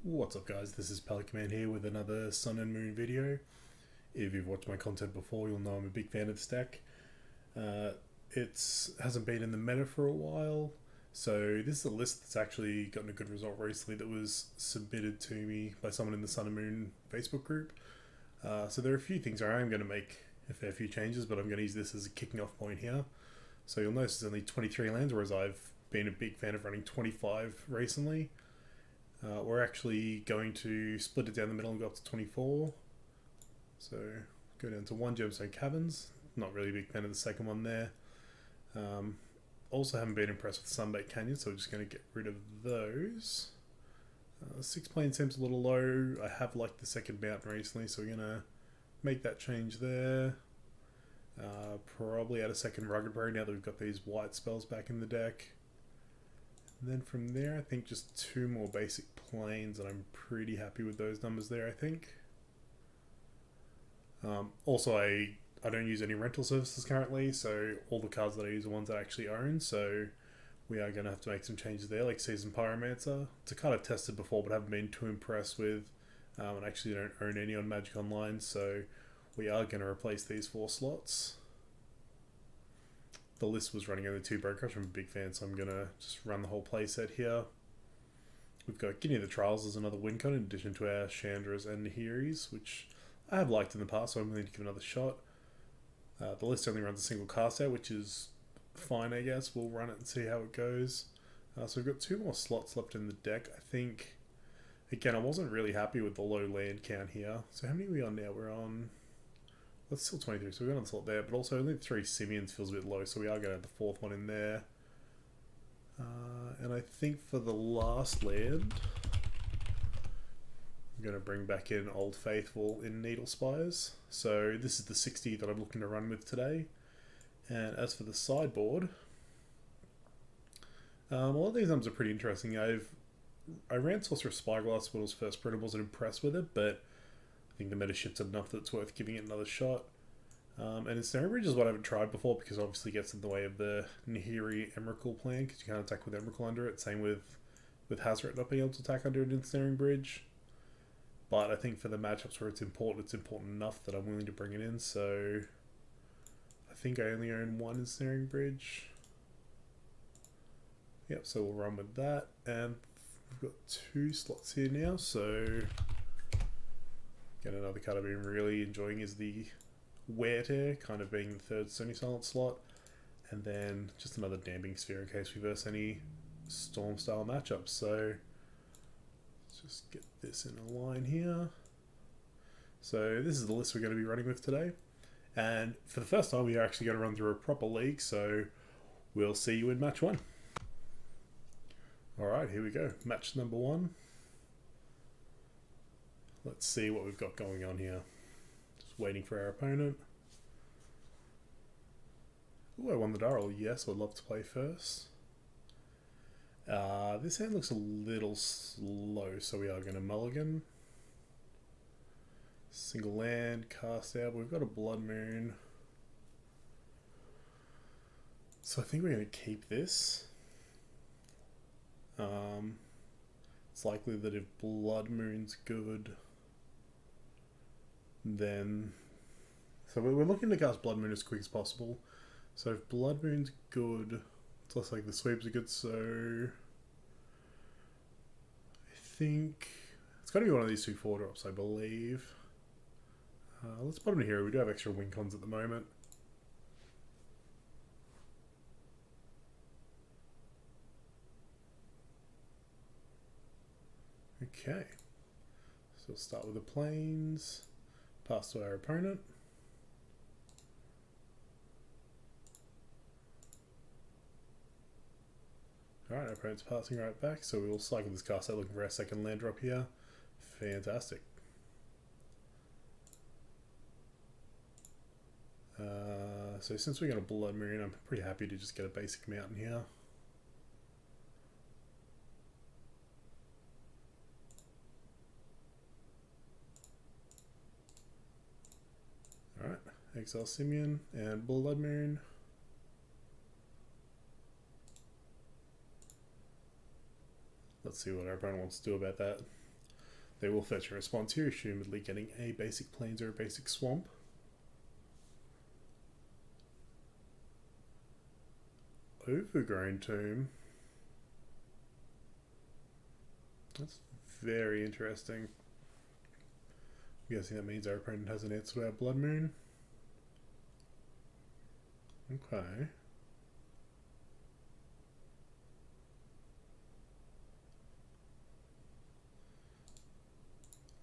What's up guys, this is PelicanMan here with another Sun and Moon video. If you've watched my content before, you'll know I'm a big fan of this deck. It hasn't been in the meta for a while, so this is a list that's actually gotten a good result recently that was submitted to me by someone in the Sun and Moon Facebook group. So there are a few things where I am going to make a fair few changes, but I'm going to use this as a kicking off point here. So you'll notice there's only 23 lands, whereas I've been a big fan of running 25 recently. We're actually going to split it down the middle and go up to 24. So go down to 1 Gemstone Caverns. Not really a big fan of the second one there. Also haven't been impressed with Sunbait Canyon, so we're just going to get rid of those. 6 plane seems a little low. I have liked the second mountain recently, so we're going to make that change there. Probably add a second Rugged Prairie now that we've got these white spells back in the deck. And then from there, I think just 2 more basic planes, and I'm pretty happy with those numbers there, I think. Also, I don't use any rental services currently, so all the cards that I use are ones that I actually own, so we are going to have to make some changes there, like Seasoned Pyromancer. It's a card I've tested before, but haven't been too impressed with, and I actually don't own any on Magic Online, so we are going to replace these 4 slots. The list was running only 2 brokers. I'm a big fan, so I'm going to just run the whole playset here. We've got Guinea of the Trials as another win con in addition to our Chandras and Nahiris, which I have liked in the past, so I'm willing to give another shot. The list only runs a single cast out, which is fine, I guess. We'll run it and see how it goes. So we've got 2 more slots left in the deck. I think, again, I wasn't really happy with the low land count here. So how many are we on now? We're on... That's still 23, so we've got a slot there, but also only 3 Simians feels a bit low, so we are going to have the 4th one in there. And I think for the last land, I'm going to bring back in Old Faithful in Needle Spires. So this is the 60 that I'm looking to run with today. And as for the sideboard, a lot of these numbers are pretty interesting. I ran Sorcerer Spyglass when it was first printed, wasn't impressed with it, but I think the meta shifted enough that it's worth giving it another shot. And Ensnaring Bridge is what I haven't tried before because it obviously gets in the way of the Nahiri Emrakul plan because you can't attack with Emrakul under it. Same with Hazret not being able to attack under an Ensnaring Bridge. But I think for the matchups where it's important enough that I'm willing to bring it in. So I think I only own 1 Ensnaring Bridge. Yep, so we'll run with that. And we've got 2 slots here now, so... Again, another card I've been really enjoying is the Wear Tear, kind of being the 3rd Stony Silent slot. And then just another Damping Sphere in case we verse any Storm style matchups. So let's just get this in a line here. So this is the list we're going to be running with today. And for the first time, we are actually going to run through a proper league. So we'll see you in match 1. Alright, here we go. Match number 1. Let's see what we've got going on here. Just waiting for our opponent. Ooh, I won the Darrell. Yes, I'd love to play first. This hand looks a little slow, so we are going to mulligan. Single land, cast out. We've got a Blood Moon. So I think we're going to keep this. It's likely that if Blood Moon's good... Then, so we're looking to cast Blood Moon as quick as possible. So if Blood Moon's good, it's less like the sweeps are good, so I think it's got to be one of these 2 4-drops, I believe. Let's put them in here. We do have extra win cons at the moment. Okay, so we'll start with the planes. Pass to our opponent. Alright, our opponent's passing right back, so we will cycle this cast out looking for our second land drop here. Fantastic. So since we're going to Blood Moon, I'm pretty happy to just get a basic mountain here. Alright, Exile Simeon and Blood Moon. Let's see what our opponent wants to do about that. They will fetch a response here, assumedly getting a basic plains or a basic swamp. Overgrown tomb. That's very interesting. I'm guessing that means our opponent has an answer to our Blood Moon. Okay.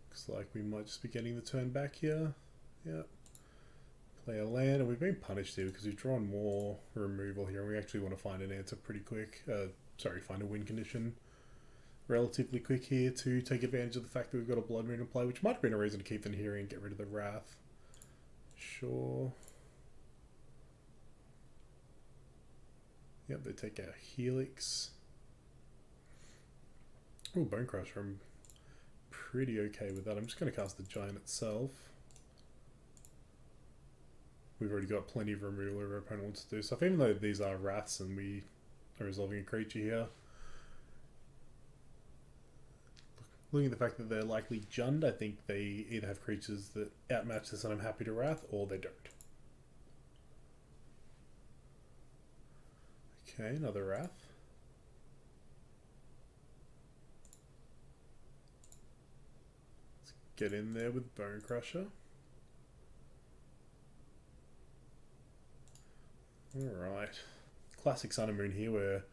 Looks like we might just be getting the turn back here. Yep. Play a land, and we've been punished here because we've drawn more removal here, and we actually want to find an answer pretty quick. Find a win condition relatively quick here to take advantage of the fact that we've got a Blood Moon in play, which might have been a reason to keep them here and get rid of the Wrath. Sure. Yep, they take our Helix. Oh, Bone Crusher. I'm pretty okay with that. I'm just going to cast the Giant itself. We've already got plenty of removal our opponent wants to do stuff, even though these are Wraths and we are resolving a creature here. Looking at the fact that they're likely Jund, I think they either have creatures that outmatch this and I'm happy to Wrath, or they don't. Okay, another Wrath. Let's get in there with Bone Crusher. Alright. Classic Sun and Moon here. We're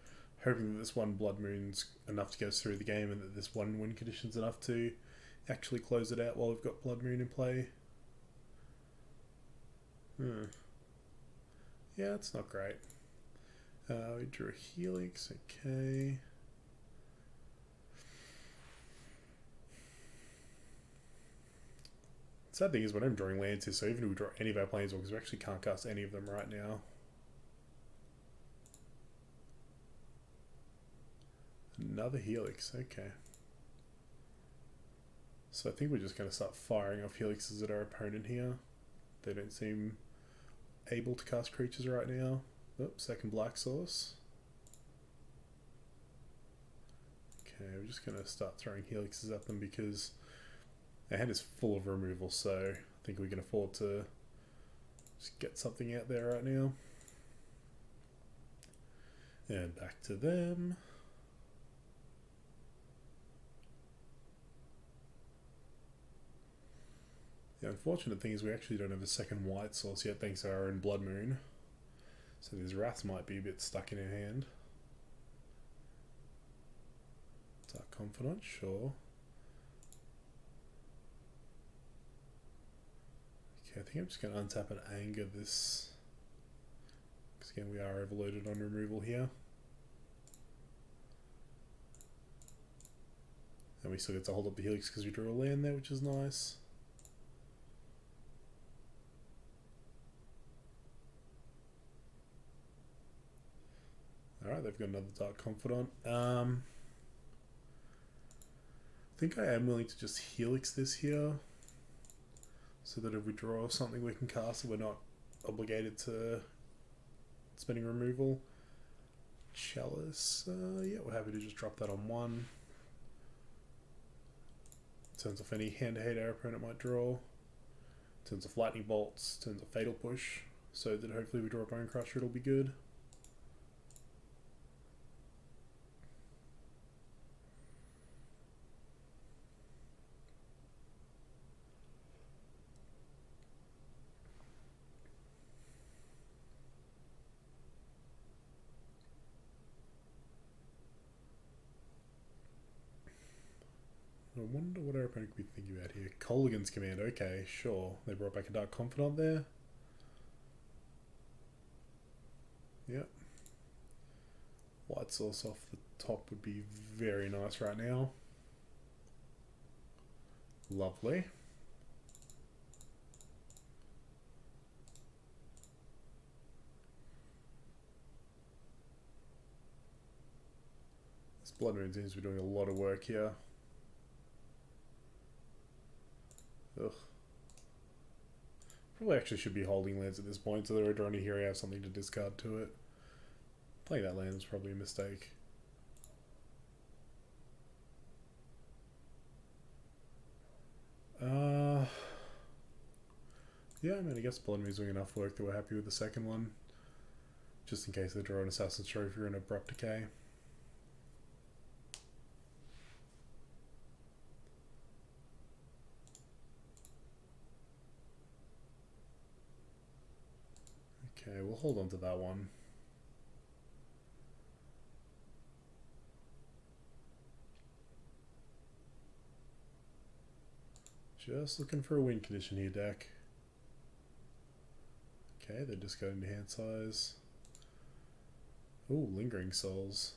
hoping that this one Blood Moon's enough to get us through the game and that this one win condition's enough to actually close it out while we've got Blood Moon in play. Yeah, it's not great. We drew a Helix, okay. Sad thing is when I'm drawing lands here, so even if we draw any of our planeswalkers, we actually can't cast any of them right now. Another Helix, okay. So I think we're just going to start firing off Helixes at our opponent here. They don't seem able to cast creatures right now. Oops, second Black Source. Okay, we're just going to start throwing Helixes at them because our hand is full of removal, so I think we can afford to just get something out there right now. And back to them. The unfortunate thing is we actually don't have a second white source yet thanks to our own Blood Moon. So these Wraths might be a bit stuck in our hand. Dark Confidant, sure. Okay, I think I'm just going to untap and anger this. Because again, we are overloaded on removal here. And we still get to hold up the Helix because we drew a land there, which is nice. Alright, they've got another Dark Confidant. I think I am willing to just Helix this here. So that if we draw something we can cast, we're not obligated to spending removal. Chalice, yeah, we're happy to just drop that on one. Turns off any hand hate our opponent might draw. Turns off Lightning Bolts, turns off Fatal Push. So that hopefully we draw a Bone Crusher, it'll be good. I wonder what our opponent could be thinking about here. Colligan's Command, okay, sure. They brought back a Dark Confidant there. Yep. White Source off the top would be very nice right now. Lovely. This Blood Moon seems to be doing a lot of work here. Ugh. Probably actually should be holding lands at this point so that we're drawing a hero have something to discard to it. Playing that land is probably a mistake. Yeah, I mean, I guess Blood Moon's doing enough work that we're happy with the second one. Just in case they draw an Assassin's Trophy or an Abrupt Decay. Okay, we'll hold on to that one. Just looking for a win condition here, deck. Okay, they're discarding the hand size. Ooh, Lingering Souls.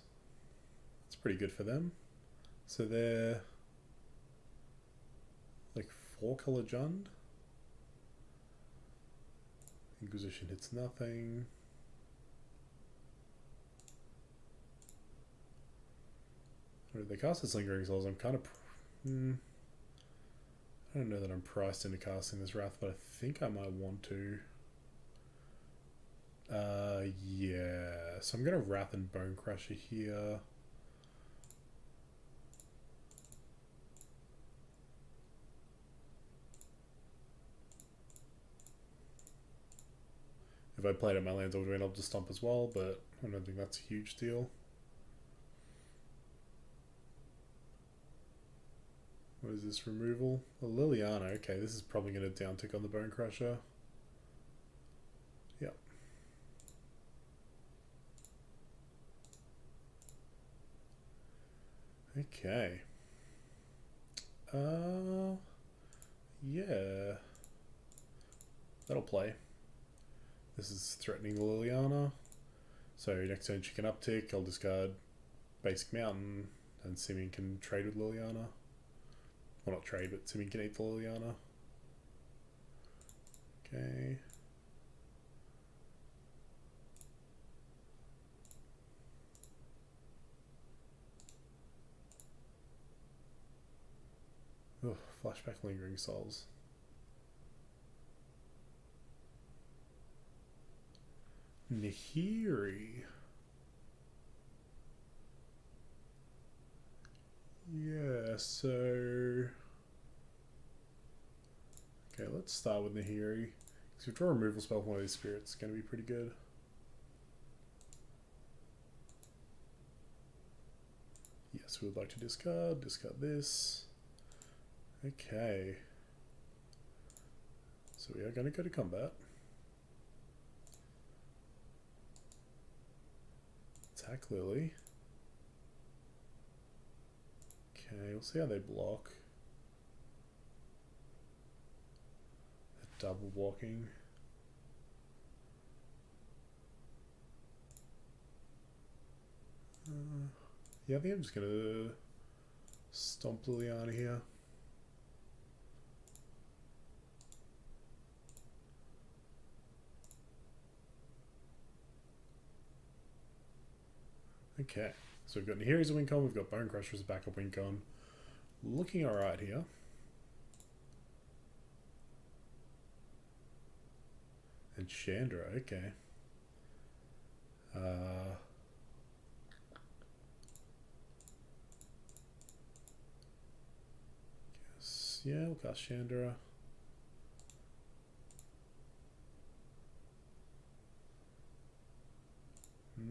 That's pretty good for them. So they're like 4-color Jund. Inquisition hits nothing. Or they cast this Lingering Souls. I'm kind of... I don't know that I'm priced into casting this Wrath, but I think I might want to. Yeah. So I'm going to Wrath and Bone Crusher here. If I played at my lands, I would have been able to stomp as well, but I don't think that's a huge deal. What is this removal? A Liliana. Okay, this is probably going to downtick on the Bone Crusher. Yep. Okay. Yeah. That'll play. This is threatening the Liliana. So next turn she can uptick. I'll discard Basic Mountain, and Simeon can trade with Liliana. Well, not trade, but Simeon can eat the Liliana. Okay. Ugh, flashback Lingering Souls. Nahiri. Yeah, so... Okay, let's start with Nahiri. Because if you draw a removal spell from one of these spirits, it's going to be pretty good. Yes, we would like to discard. Discard this. Okay. So we are going to go to combat. Attack Lily. Okay, we'll see how they block. They're double blocking. Yeah, I think I'm just going to stomp Liliana here. Okay, so we've got Nahiri as a win con, we've got Bone Crusher as a backup win con. Looking alright here. And Chandra, okay. Guess, yeah, we'll cast Chandra.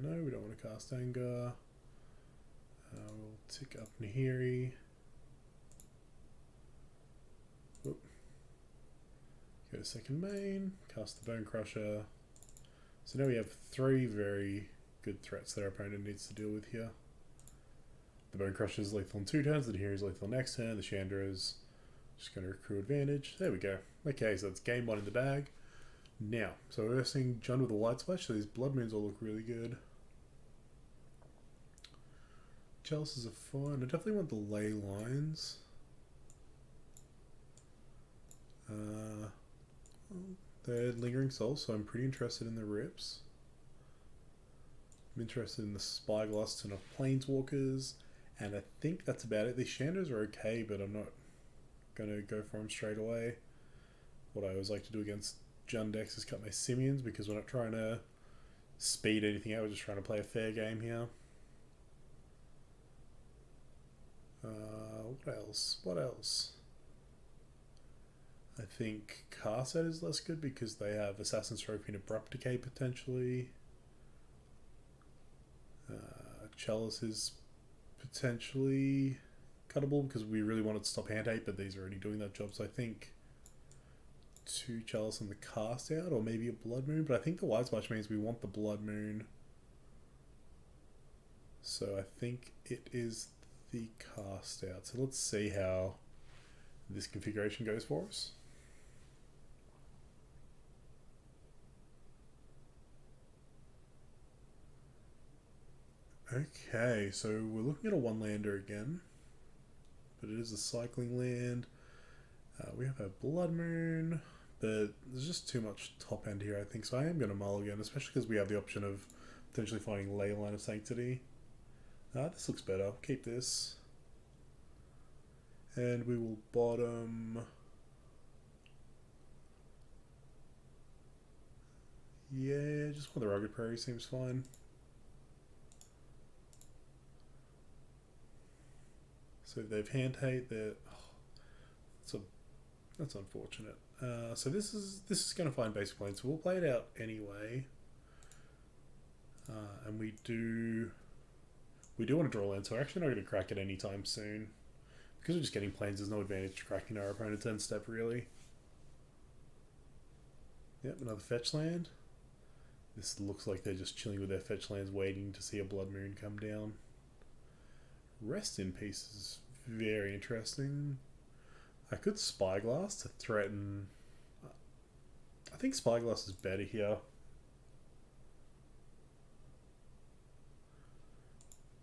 No, we don't want to cast Anger. We'll tick up Nahiri. Whoop. Go to second main, cast the Bone Crusher. So now we have 3 very good threats that our opponent needs to deal with here. The Bone Crusher is lethal in 2 turns, the Nahiri is lethal next turn, the Chandra is just going to accrue advantage. There we go. Okay, so that's game 1 in the bag. Now, so we're seeing Jund with a Light Splash, so these Blood Moons all look really good. Chalices are fine. I definitely want the Ley Lines. They're Lingering Souls, so I'm pretty interested in the Rips. I'm interested in the Spyglass Ton of Planeswalkers, and I think that's about it. These Chandras are okay, but I'm not going to go for them straight away. What I always like to do against Jund decks is cut my Simians, because we're not trying to speed anything out, we're just trying to play a fair game here. What else? What else? I think Carset is less good because they have Assassin's Trophy and Abrupt Decay potentially. Chalice is potentially cuttable because we really wanted to stop Hand Hate, but these are already doing that job. So I think 2 Chalice and the Cast Out, or maybe a Blood Moon. But I think the White Splash means we want the Blood Moon. So I think it is the Cast Out. So let's see how this configuration goes for us. Okay, so we're looking at a 1-lander again, but it is a cycling land. We have a Blood Moon, but there's just too much top end here, I think, so I am going to mulligan, especially because we have the option of potentially finding Leyline of Sanctity. This looks better. Keep this. And we will bottom... Yeah, just want the Rugged Prairie, seems fine. So if they've Hand Hate, they're... Oh, that's unfortunate. So this is going to find basic planes, so we'll play it out anyway. And we do want to draw land, so we're actually not going to crack it anytime soon. Because we're just getting planes, there's no advantage to cracking our opponent's end step, really. Yep, another fetch land. This looks like they're just chilling with their fetch lands, waiting to see a Blood Moon come down. Rest in Peace is very interesting. I could Spyglass to threaten... I think Spyglass is better here.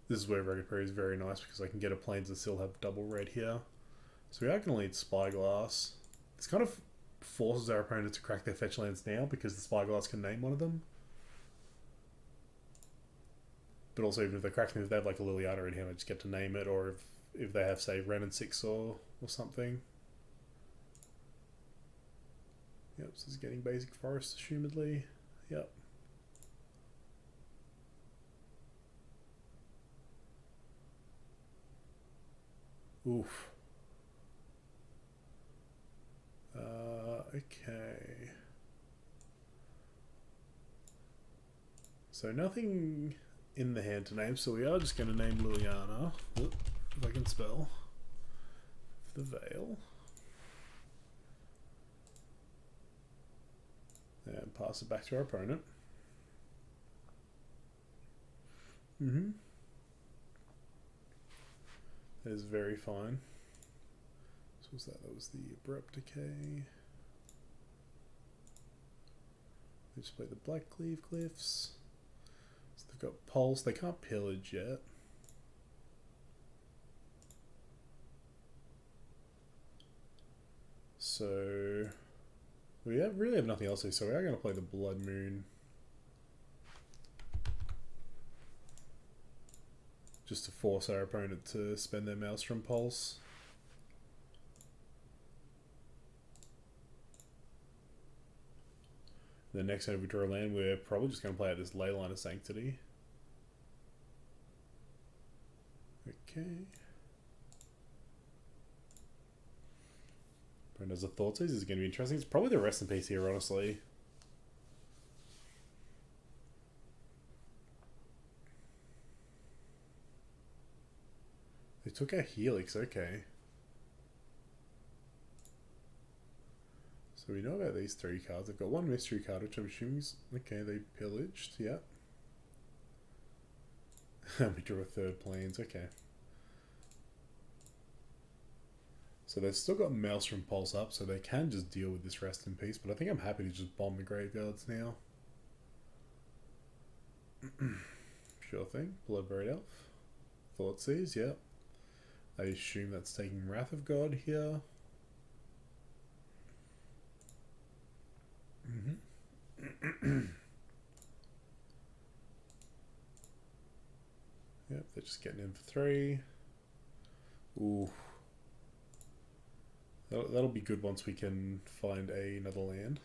This is where Rugged Prairie is very nice because I can get a planes and still have double red here. So we are going to lead Spyglass. This kind of forces our opponent to crack their fetch lands now because the Spyglass can name one of them. But also, even if they crack them, if they have like a Liliana in hand, I just get to name it, or if they have, say, Ren and Six or something. Yep, this is getting basic forest, assumedly. Yep. Oof. Okay. So nothing in the hand to name, so we are just going to name Liliana. If I can spell. The Veil. And pass it back to our opponent. That is very fine. So was that? That was the Abrupt Decay. They just play the Black Cleave Glyphs. So they've got Pulse. They can't pillage yet. So we really have nothing else here, so we are going to play the Blood Moon. Just to force our opponent to spend their Maelstrom Pulse. The next time we draw a land, we're probably just going to play out this Leyline of Sanctity. Okay. Brent has a thought, this is going to be interesting. It's probably the Rest in Peace here, honestly. They took our Helix, okay. So we know about these 3 cards. They've got 1 mystery card, which I'm assuming is... Okay, they pillaged, yeah. We drew a 3rd plains, okay. So they've still got Maelstrom Pulse up, so they can just deal with this Rest in Peace, but I think I'm happy to just bomb the graveyards now. Sure thing. Bloodbraid Elf. Thoughtseize, yeah. I assume that's taking Wrath of God here. Yep, they're just getting in for 3. Ooh. That'll be good once we can find another land.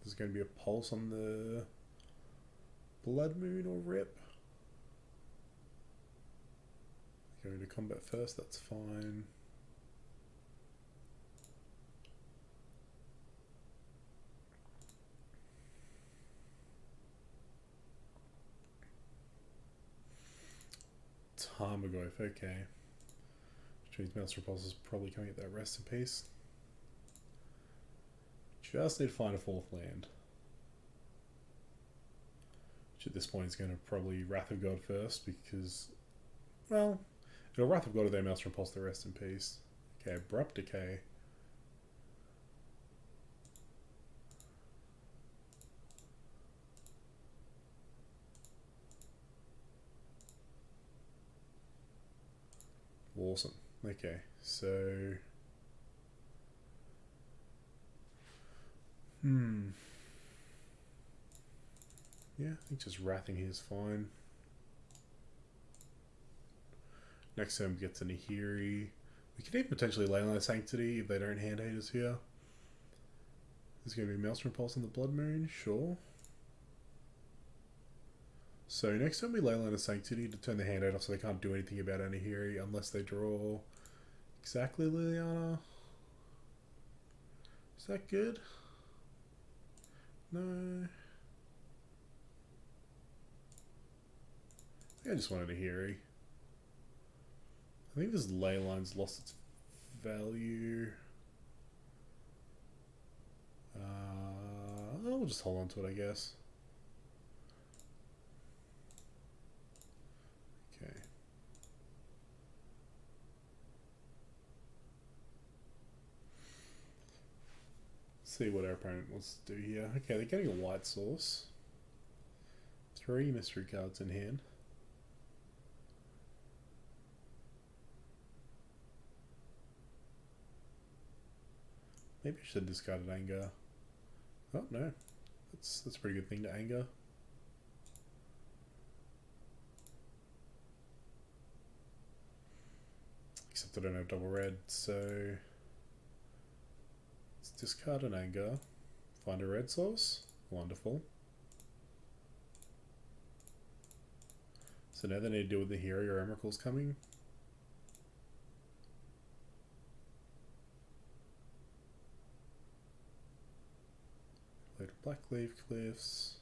There's going to be a Pulse on the Blood Moon or Rip. Go into combat first, that's fine. Tarmogoyf, okay. Which means Maelstrom Pulse is probably coming at that rest in peace. Just need to find a fourth land. Which at this point is going to probably Wrath of God first because, well, it'll Wrath of God or their Maelstrom Pulse the rest in peace. Okay, Abrupt Decay. Awesome. Okay, so... Yeah, I think just Wrathing here is fine. Next turn we get to Nahiri. We could even potentially Leyline Sanctity if they don't hand hate us here. There's going to be Maelstrom Pulse on the Blood Moon, sure. So next time we Leyline of Sanctity to turn the hand out off so they can't do anything about Anahiri unless they draw exactly Liliana. Is that good? No. I just wanted Anahiri. I think this Leyline's lost its value. I'll just hold on to it, I guess. Okay. See what our opponent wants to do here. Okay, they're getting a white source. 3 mystery cards in hand. Maybe I should have discarded Anger. Oh no, that's a pretty good thing to Anger. Except I don't have double red, so let's discard an Anger. Find a red source. Wonderful. So now they need to deal with the hero or Emerald's coming. Later Blackleaf Cliffs.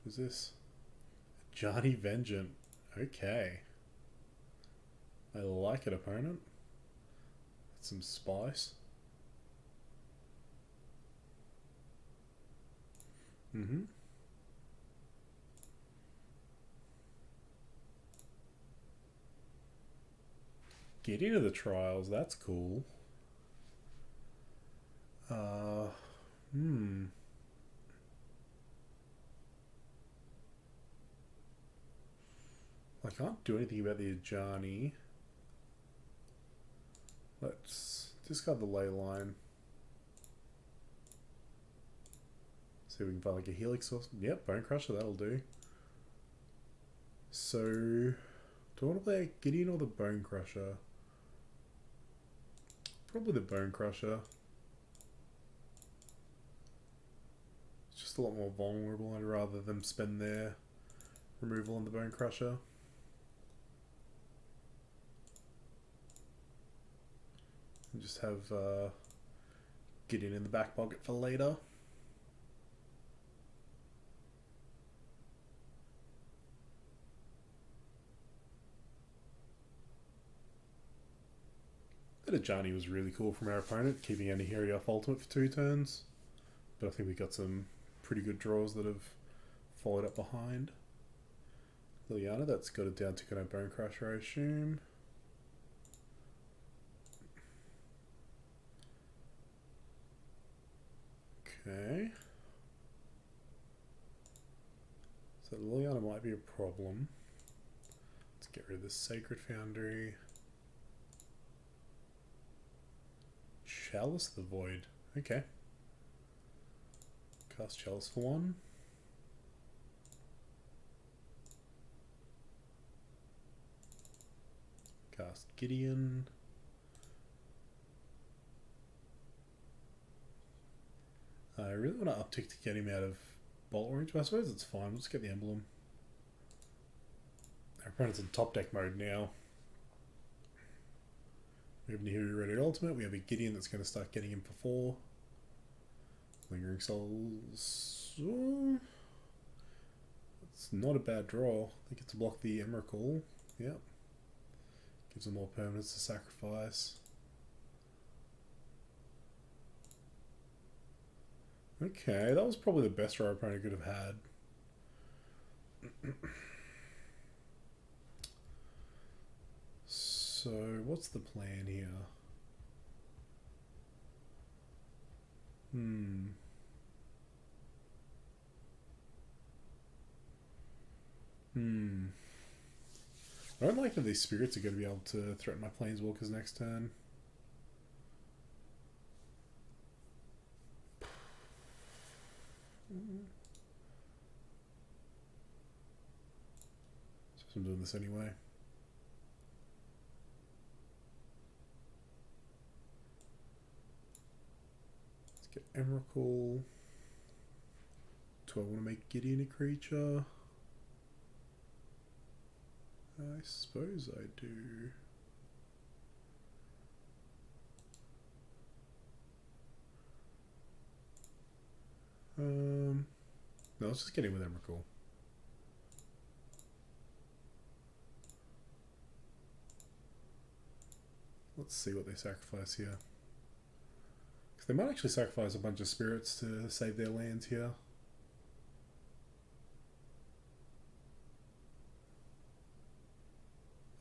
Who's this? Johnny Vengeant. Okay. I like it, opponent. That's some spice. Get into the trials, that's cool. I can't do anything about the Ajani. Let's discard the ley line. See if we can find like a helix source. Yep, Bone Crusher, that'll do. So, do I want to play Gideon or the Bone Crusher? Probably the Bone Crusher. It's just a lot more vulnerable. I'd rather them spend their removal on the Bone Crusher. And just have Gideon in the back pocket for later. That Ajani was really cool from our opponent, keeping Anahiri off ultimate for 2 turns. But I think we got some pretty good draws that have followed up behind. Liliana, that's got it down to kind of Bone Crusher, I assume. Okay. So Liliana might be a problem. Let's get rid of this Sacred Foundry. Chalice the Void. Okay. Cast Chalice for 1. Cast Gideon. I really want to uptick to get him out of Bolt Range, but I suppose it's fine. We'll just get the emblem. Our opponent's in top deck mode now. We have Nihiri ready to ultimate. We have a Gideon that's going to start getting him for 4. Lingering Souls. Oh, it's not a bad draw. They get to block the Emrakul. Yep. Gives them more permanents to sacrifice. Okay, that was probably the best draw our opponent could have had. So, what's the plan here? I don't like that these spirits are going to be able to threaten my planeswalkers next turn. So I'm doing this anyway. Let's get Emrakul. Do I want to make Gideon a creature? I suppose I do. No, let's just get in with Emrakul. Let's see what they sacrifice here. Because they might actually sacrifice a bunch of spirits to save their lands here.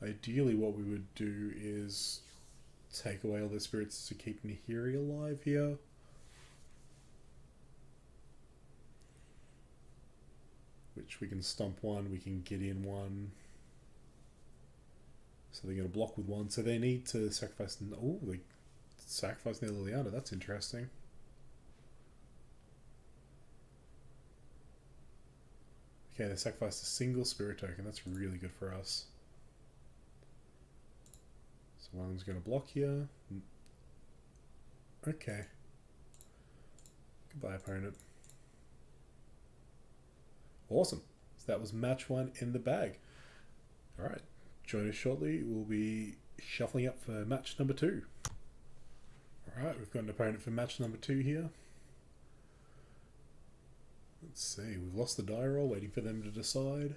Ideally what we would do is take away all the spirits to keep Nihiri alive here. Which we can stomp one, we can get in one. So they're going to block with one. So they need to sacrifice... Oh, they sacrifice their Liliana. That's interesting. Okay, they sacrificed a single spirit token. That's really good for us. So one of them's going to block here. Okay. Goodbye, opponent. Awesome. So that was match 1 in the bag. Alright. Join us shortly. We'll be shuffling up for match number 2. Alright, we've got an opponent for match number 2 here. Let's see. We've lost the die roll, waiting for them to decide.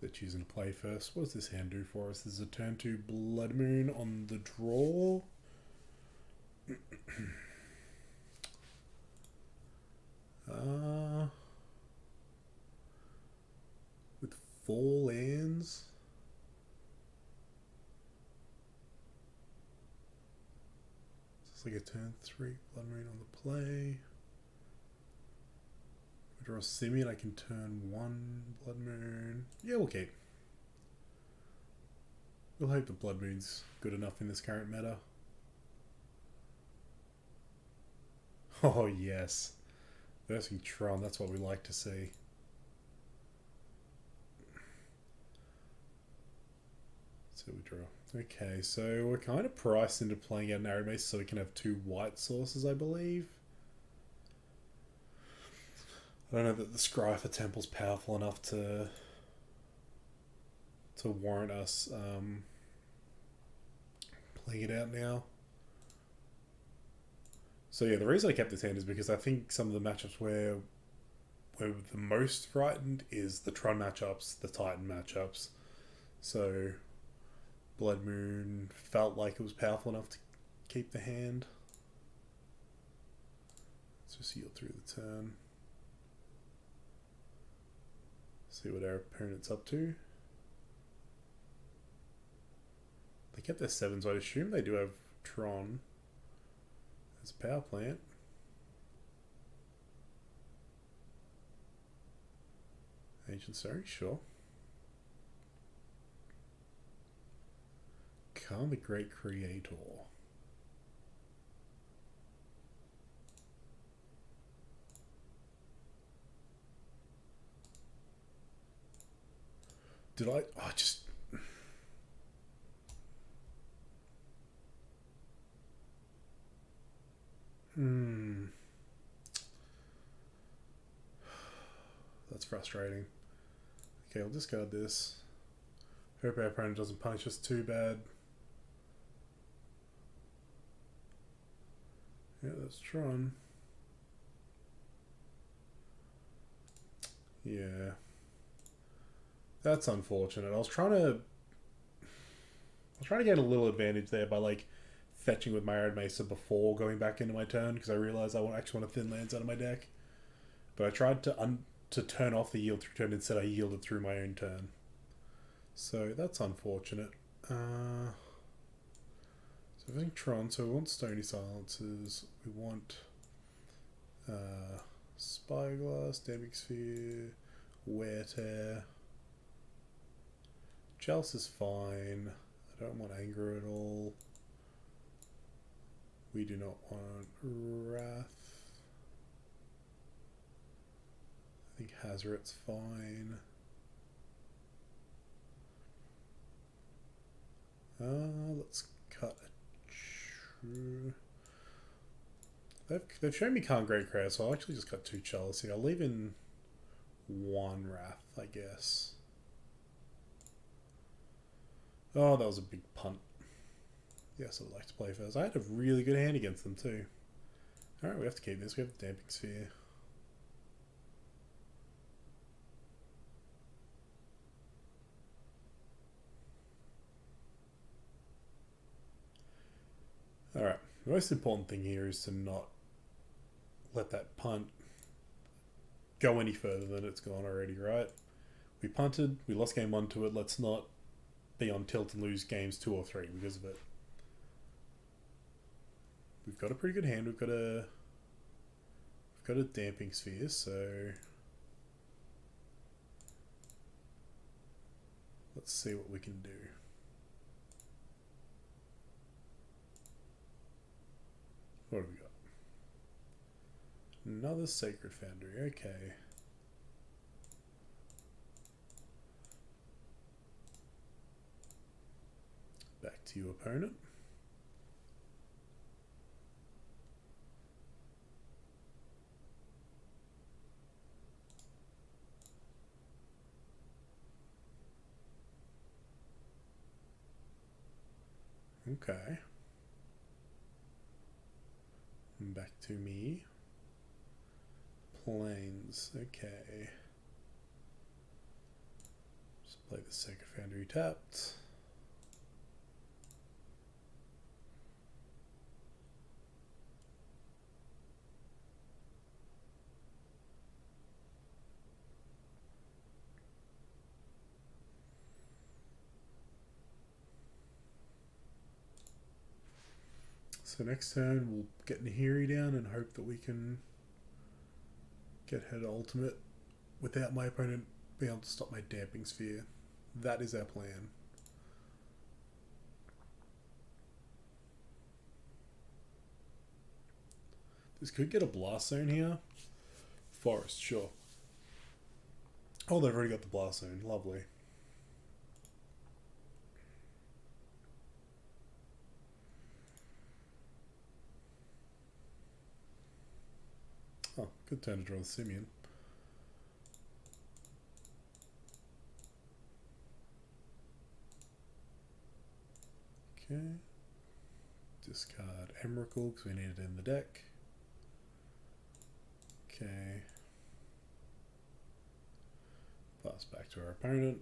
They're choosing to play first. What does this hand do for us? There's a turn 2 Blood Moon on the draw. With 4 lands. It's like a turn 3 Blood Moon on the play. If I draw a Simian, I can turn 1 Blood Moon. Yeah, we'll keep. We'll hope the Blood Moon's good enough in this current meta. Oh yes. Versing Tron, that's what we like to see. So we draw. Okay, so we're kind of priced into playing out an Arrow Mace so we can have 2 white sources, I believe. I don't know that the Scry for Temple's powerful enough to warrant us playing it out now. So yeah, the reason I kept this hand is because I think some of the matchups where we're the most frightened is the Tron matchups, the Titan matchups. So Blood Moon felt like it was powerful enough to keep the hand. Let's just heal through the turn. See what our opponent's up to. They kept their 7s, so I assume they do have Tron as a power plant. Ancient Sorry, sure. Karmic Great Creator. Did I... Oh, just... That's frustrating. Okay, I'll discard this. Hope our opponent doesn't punish us too bad. Yeah, that's Tron. Yeah. That's unfortunate. I was trying to get a little advantage there by like fetching with my Arid Mesa before going back into my turn because I realized I actually want to thin lands out of my deck. But I tried to turn off the yield through turn. Instead, I yielded through my own turn. So that's unfortunate. So I think Tron. So we want Stony Silences. We want Spyglass, Damping Sphere, Wear Tear. Chalice is fine. I don't want Anger at all. We do not want Wrath. I think Hazoret's fine. Let's cut a true. They've shown me can't Great Crowd, so I'll actually just cut 2 Chalice here. I'll leave in 1 Wrath, I guess. Oh, that was a big punt. Yes, I'd like to play first. I had a really good hand against them too. Alright, we have to keep this. We have the Damping Sphere. Alright, the most important thing here is to not let that punt go any further than it's gone already, right? We punted, we lost game 1 to it. Let's not be on tilt and lose games 2 or 3 because of it. We've got a pretty good hand. We've got a Damping Sphere, so let's see what we can do. What have we got? Another Sacred Foundry, okay. Back to you, opponent. Okay. And back to me. Plains, okay. Just play the Sacred Foundry tapped. So next turn we'll get Nahiri down and hope that we can get her to ultimate without my opponent being able to stop my Damping Sphere. That is our plan. This could get a Blast Zone here. Forest, sure. Oh, they've already got the Blast Zone. Lovely. Oh, good turn to draw the Simian. Okay. Discard Emrakul because we need it in the deck. Okay. Pass back to our opponent.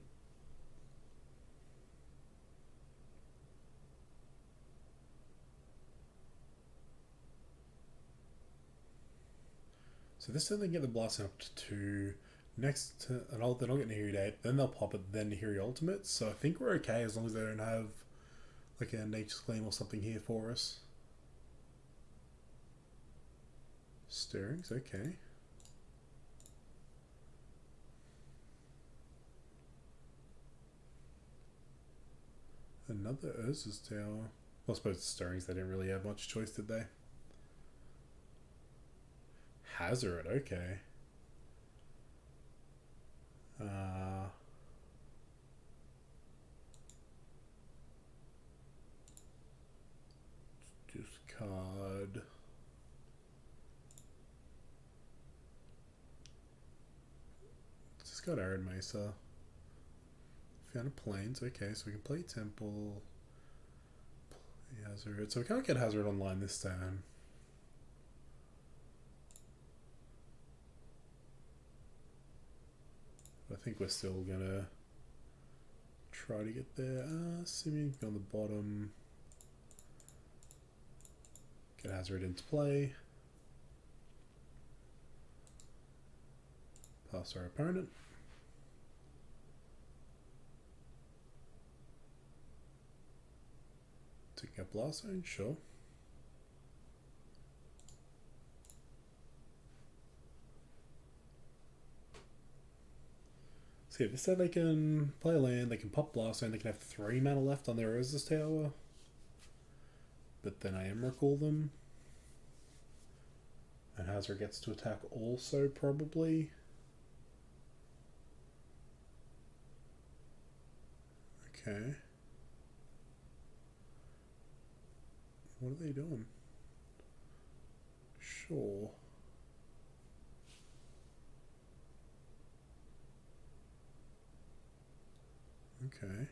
So this time they get the Blast up to 2. Next, they're not getting Nahiri 8. Then they'll pop it, then Nahiri Ultimate. So I think we're okay as long as they don't have like a Nature's Claim or something here for us. Stirrings, okay. Another Urza's Tower. Well, I suppose Stirrings, they didn't really have much choice, did they? Hazoret, okay. Discard. Discard Arid Mesa. Found a plains. Okay, so we can play temple. Play Hazard. So we can't get Hazard online this time. I think we're still gonna try to get there. Simeon on the bottom. Get Hazard into play. Pass our opponent. Taking up Blast Zone, sure. So yeah, this time they can play a land, they can pop Blast Zone, they can have 3 mana left on their Roses Tower. But then I Emrakul them. And Hazard gets to attack also, probably. Okay. What are they doing? Sure. Okay.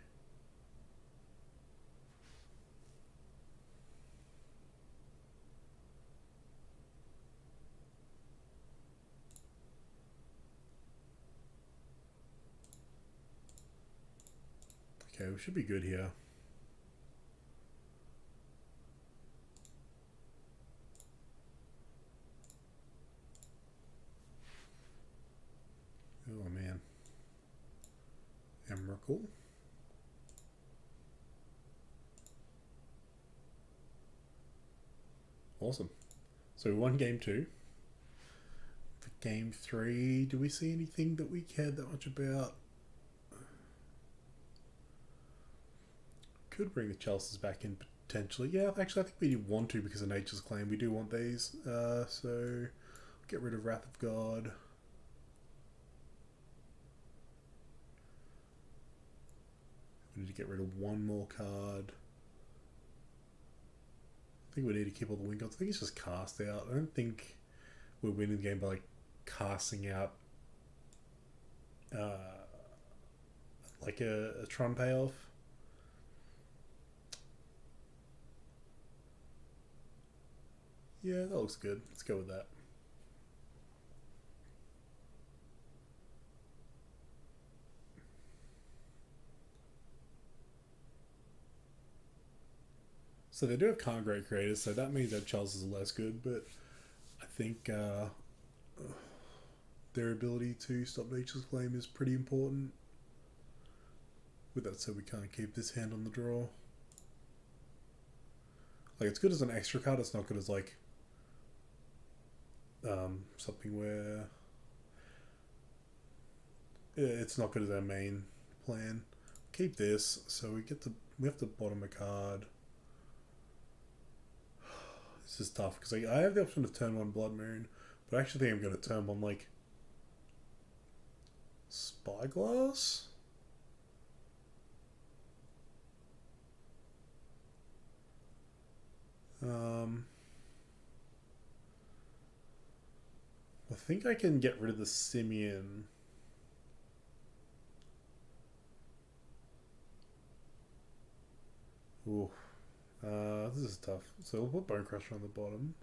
Okay, we should be good here. Oh man. Emrakul. Awesome. So we won game 2. For game 3, do we see anything that we cared that much about? Could bring the Chelseas back in potentially. Yeah, actually I think we do want to because of Nature's Claim. We do want these. So get rid of Wrath of God. We need to get rid of one more card. I think we need to keep all the wing gods. I think it's just cast out. I don't think we're winning the game by like casting out like a Tron payoff. Yeah, that looks good. Let's go with that. So they do have Congrate creators, so that means that Charles is less good, but I think their ability to stop Nature's Claim is pretty important. With that said, we can't keep this hand on the draw. Like, it's good as an extra card, it's not good as like something where it's not good as our main plan. Keep this, so we have to bottom a card. This is tough because I have the option of turn 1 Blood Moon, but I actually think I'm going to turn 1 like Spyglass. I think I can get rid of the Simeon. Ooh. This is tough. So we'll put Bone Crusher on the bottom.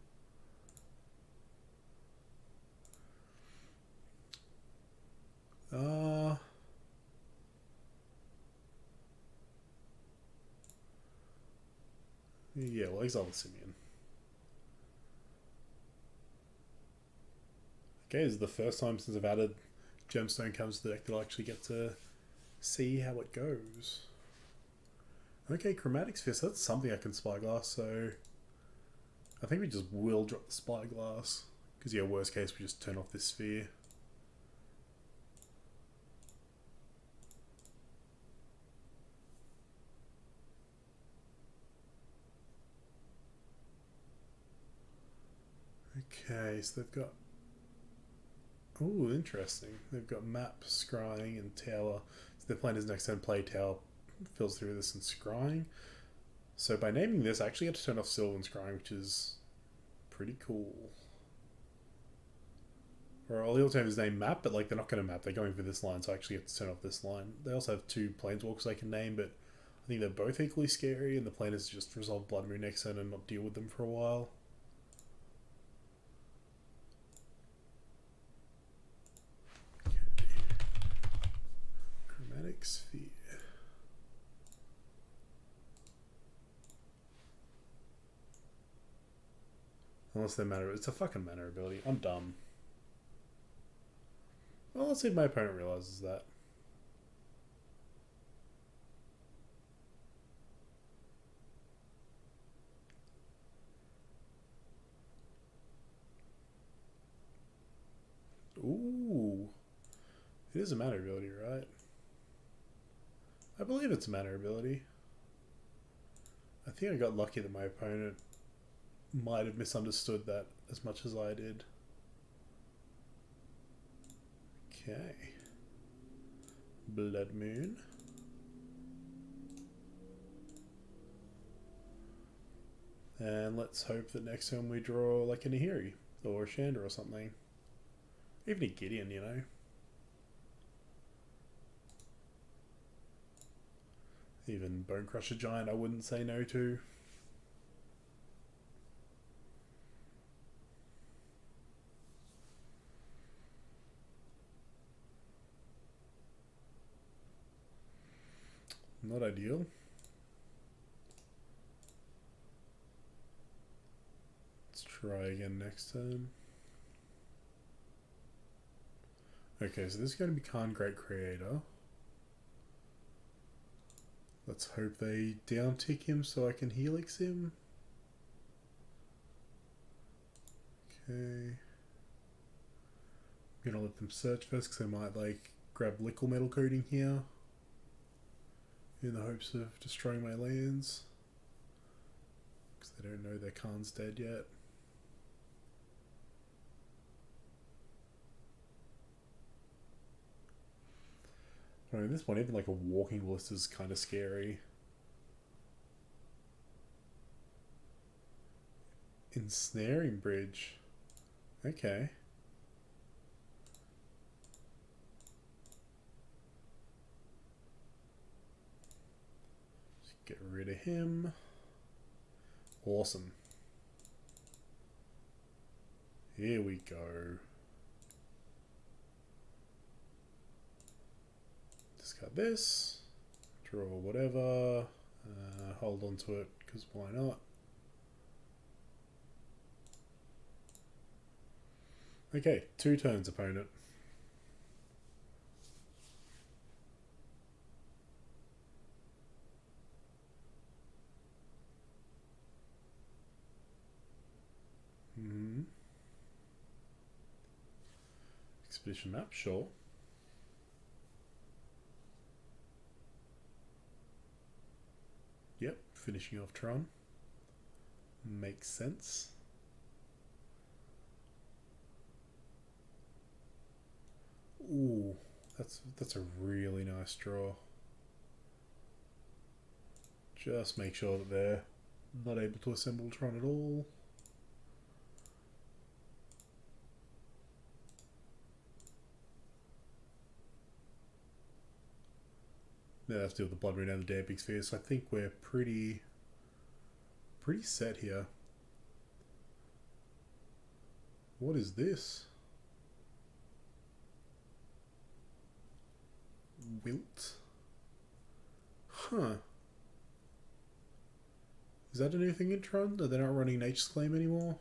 Yeah, we'll exile the Simeon. Okay, this is the first time since I've added Gemstone comes to the deck that I'll actually get to see how it goes. Okay, Chromatic Sphere, so that's something I can Spyglass, so I think we just will drop the Spyglass. Because yeah, worst case we just turn off this sphere. Okay, so they've got... Ooh, interesting. They've got Map, Scrying, and Tower. So their plan is next turn play Tower, fills through this and Scrying. So by naming this, I actually get to turn off Sylvan Scrying, which is pretty cool. Or I'll also have his name map, but like they're not going to map. They're going for this line, so I actually get to turn off this line. They also have two planeswalkers I can name, but I think they're both equally scary, and the plan is to just resolve Blood Moon next turn and not deal with them for a while. Okay. Chromatic Sphere. Unless they matter. It's a fucking mana ability. I'm dumb. Well, let's see if my opponent realizes that. Ooh. It is a mana ability, right? I believe it's a mana ability. I think I got lucky that my opponent might have misunderstood that as much as I did. Okay. Blood Moon. And let's hope that next time we draw like a Nahiri or a Chandra or something. Even a Gideon, you know. Even Bone Crusher Giant I wouldn't say no to. Not ideal. Let's try again next turn. Okay, so this is going to be Khan Great Creator. Let's hope they down tick him so I can helix him. Okay. I'm gonna let them search first because they might like grab liquid metal coating here in the hopes of destroying my lands because they don't know their Khan's dead yet. I mean, this one, even like a walking list is kind of scary. Ensnaring Bridge. Okay. Just get rid of him. Awesome. Here we go. Discard this. Draw whatever. Hold on to it, because why not? Okay, 2 turns, opponent. Expedition map, sure. Yep, finishing off Tron. Makes sense. Ooh, that's a really nice draw. Just make sure that they're not able to assemble Tron at all. Now let's deal with the Blood Moon and the Damping Sphere, so I think we're pretty set here. What is this? Wilt? Huh. Is that a new thing in Tron? Are they not running Nature's Claim anymore?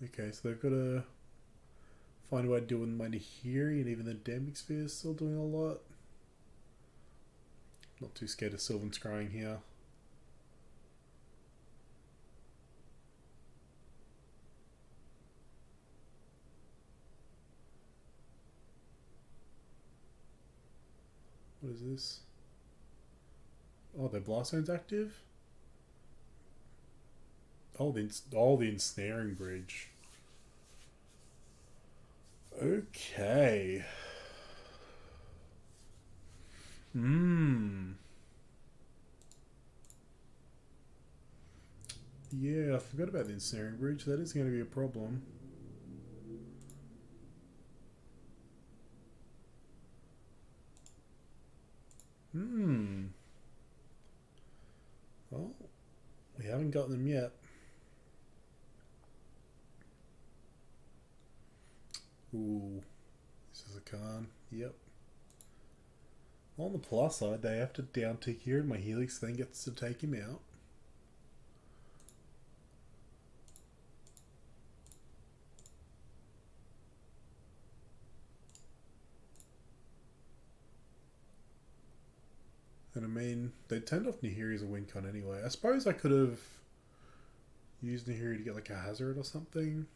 Okay, so they've got to find a way to deal with my Nahiri, and even the Damping Sphere is still doing a lot. Not too scared of Sylvan Scrying here. What is this? Oh, their Blast Zone's active? Oh, the Ensnaring Bridge. Okay. Yeah, I forgot about the ensnaring bridge. That is going to be a problem. Hmm. Well, we haven't got them yet. Ooh. This is a con. Yep. On the plus side, they have to down tick here, and my Helix then gets to take him out. And I mean, they turned off Nahiri as a win con anyway. I suppose I could have used Nahiri to get like a hazard or something.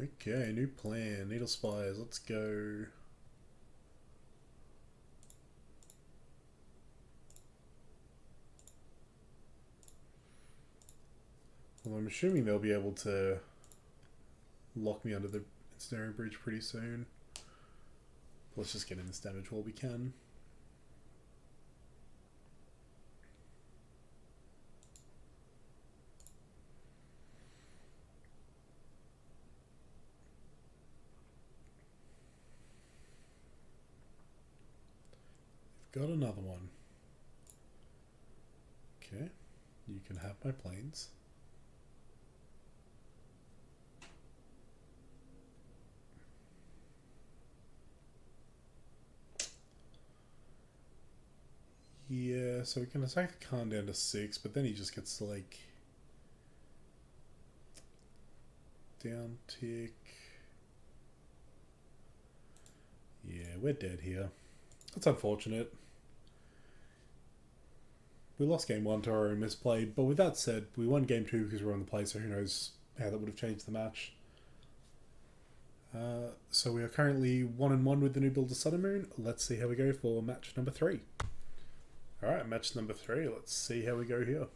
Okay, new plan. Needle Spires, let's go. Well, I'm assuming they'll be able to lock me under the ensnaring bridge pretty soon. Let's just get in this damage while we can. Got another one. Okay, you can have my planes. Yeah, so we can attack the Khan down to 6, but then he just gets to like down tick. Yeah, we're dead here. That's unfortunate. We lost game 1 to our own misplay, but with that said, we won game 2 because we were on the play, so who knows how that would have changed the match. So we are currently 1-1 with the new build of Sun and Moon. Let's see how we go for match number 3. Alright, match number 3. Let's see how we go here.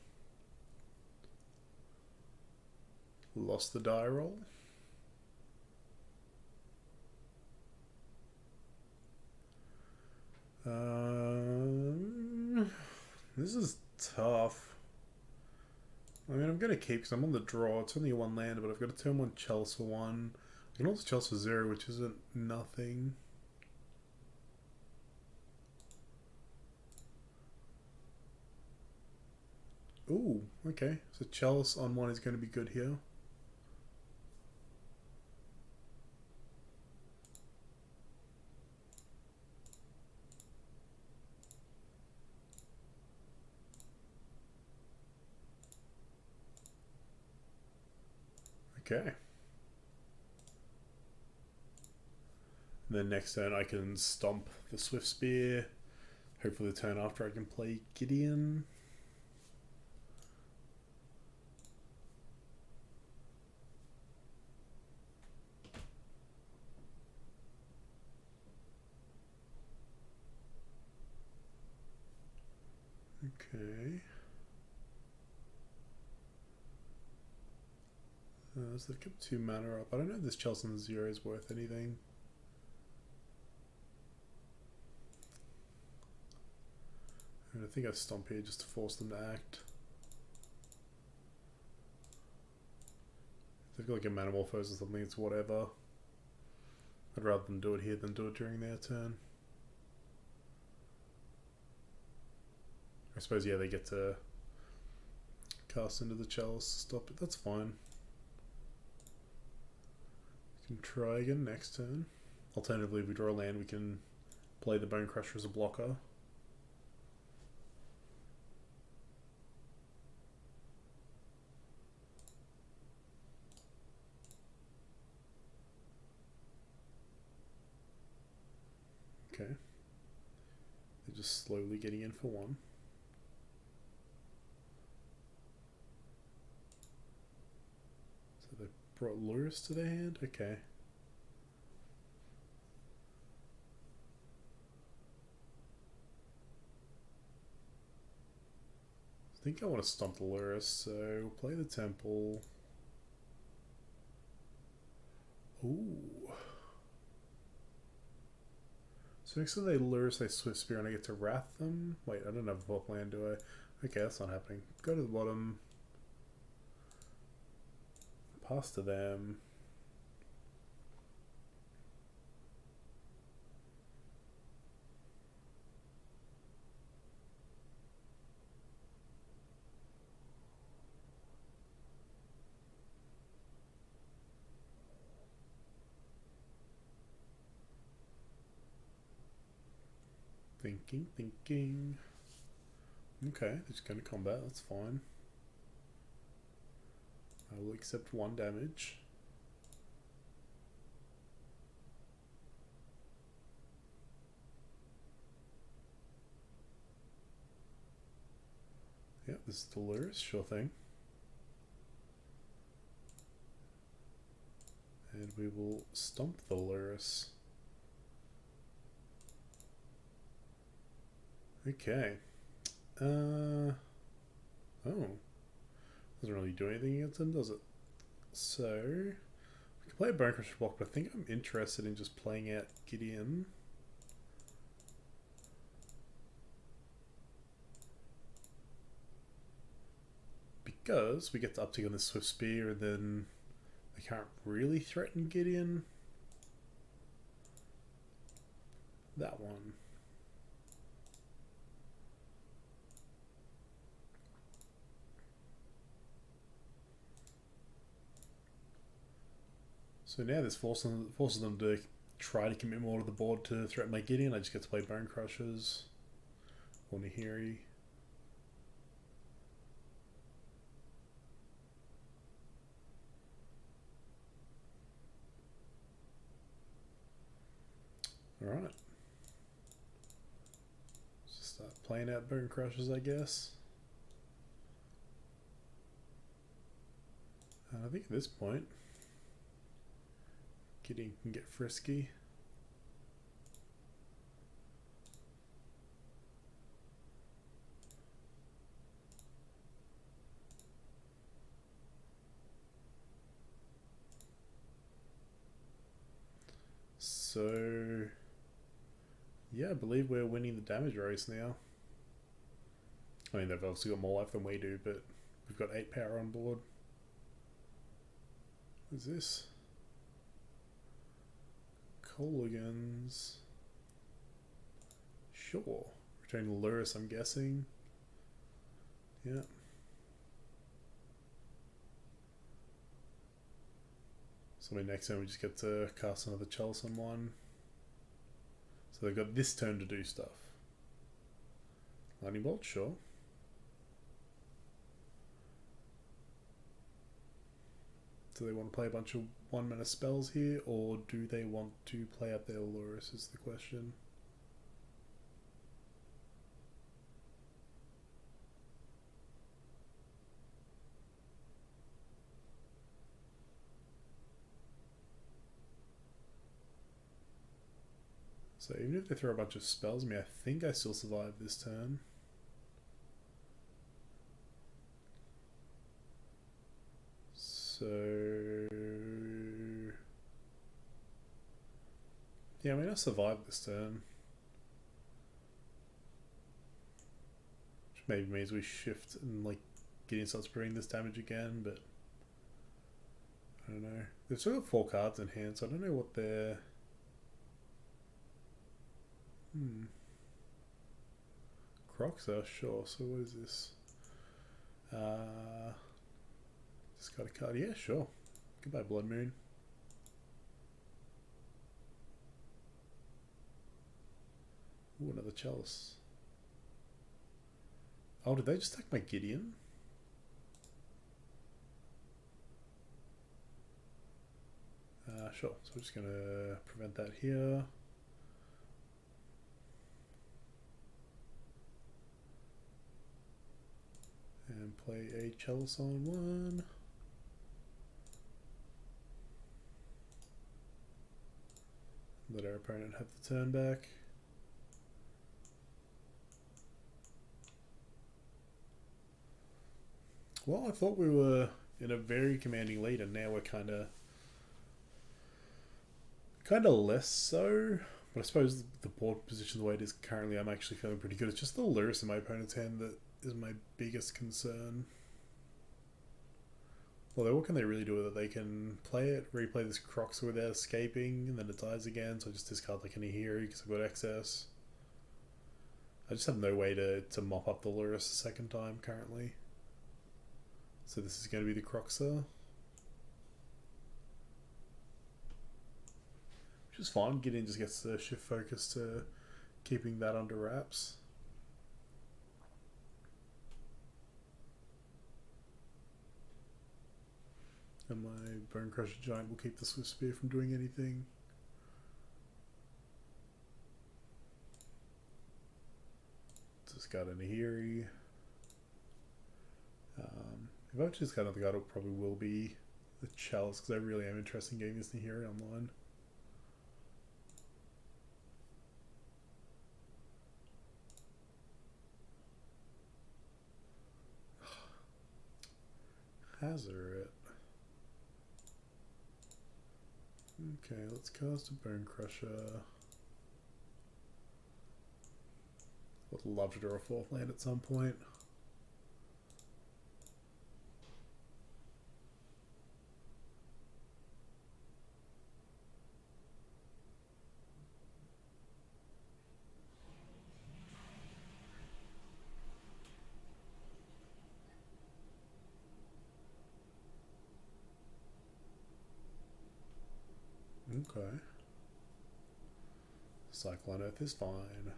Lost the die roll. This is tough. I mean, I'm going to keep because I'm on the draw. It's only a 1 land, but I've got to turn 1 Chalice for 1. I can also Chalice for 0, which isn't nothing. Ooh, okay. So Chalice on 1 is going to be good here. Okay. And then next turn I can stomp the Swift Spear. Hopefully the turn after I can play Gideon. Okay. So they've kept 2 mana up. I don't know if this Chalice on 0 is worth anything. And I think I stomp here just to force them to act. If they've got like a Manamorphose or something, it's whatever. I'd rather them do it here than do it during their turn. I suppose, yeah, they get to cast into the Chalice to stop it. That's fine. We can try again next turn. Alternatively, if we draw a land, we can play the Bone Crusher as a blocker. Okay. They're just slowly getting in for 1. So they brought Lurus to their hand? Okay. I think I want to stomp the Lurus, so we'll play the Temple. Ooh. So next time they Lurus, they Swift Spear, and I get to Wrath them? Wait, I don't have a 4th land, do I? Okay, that's not happening. Go to the bottom. Pass to them. Thinking. Okay, they're just going to combat, that's fine. I will accept 1 damage. Yep, this is Dolores, sure thing. And we will stomp the Lurus. Okay. Oh. Doesn't really do anything against him, does it? So, we can play a Bone Crusher block, but I think I'm interested in just playing out Gideon. Because we get to uptick on the Swift Spear, and then they can't really threaten Gideon. That one. So now this forces them to try to commit more to the board to threaten my Gideon. I just get to play Bone Crushers or Nahiri. Alright. Just start playing out Bone Crushers, I guess. And I think at this point, Gideon can get frisky. So, yeah, I believe we're winning the damage race now. I mean, they've obviously got more life than we do, but we've got 8 power on board. What is this? Coligans. Sure. Returning Lurus, I'm guessing. Yeah. So next time we just get to cast another Chalice on one. So they've got this turn to do stuff. Lightning Bolt, sure. Do they want to play a bunch of 1-mana spells here, or do they want to play up their Lurus is the question. So even if they throw a bunch of spells at me, I think I still survive this turn. So yeah, I mean I survived this turn. Which maybe means we shift and like Gideon starts bringing this damage again, but I don't know. They've still got 4 cards in hand, so I don't know what they're... Crocs are sure, so what is this? Just got a card, yeah, sure. Goodbye, Blood Moon. Ooh, another Chalice. Oh, did they just take my Gideon? Sure, so we're just going to prevent that here. And play a Chalice on 1. Let our opponent have the turn back. Well, I thought we were in a very commanding lead, and now we're kind of less so. But I suppose the board position the way it is currently, I'm actually feeling pretty good. It's just the Lurus in my opponent's hand that is my biggest concern. Although, what can they really do with it? They can play it, replay this Croxa without escaping, and then it dies again, so I just discard like any hero because I've got excess. I just have no way to mop up the Lurrus a second time currently. So this is going to be the Croxa. Which is fine. Gideon just gets the shift focus to keeping that under wraps. And my Bone Crusher Giant will keep the Swift Spear from doing anything. Discard a Nahiri. If I've just got another guard, it probably will be the Chalice, because I really am interested in getting this Nahiri online. Hazard. Okay, let's cast a Bone Crusher. Would love to draw a 4th land at some point. Okay. Cyclone Earth is fine.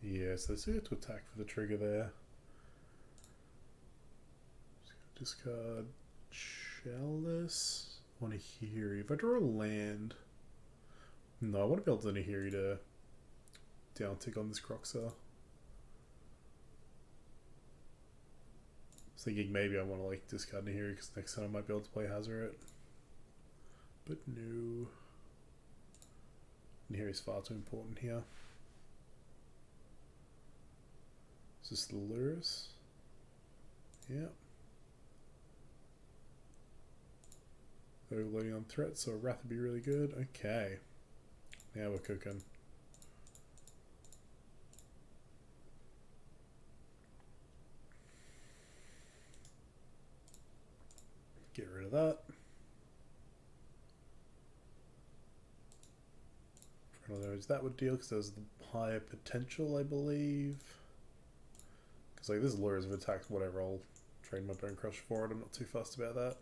Yeah, so they still get to attack for the trigger there. Just gonna discard Chalice. Nahiri. If I draw a land. No, I want to build a Nahiri to down tick on this Croxa. I was thinking maybe I want to like discard Nahiri because next time I might be able to play Hazoret. But no. Nahiri is far too important here. Is this the Lurrus? Yeah. Overloading on threats, so a Wrath would be really good. Okay. Now we're cooking. Get rid of that. For another words, that would deal because there's the higher potential, I believe. Because like this Lures have attacked whatever, I'll trade my Bone Crush for it. I'm not too fussed about that.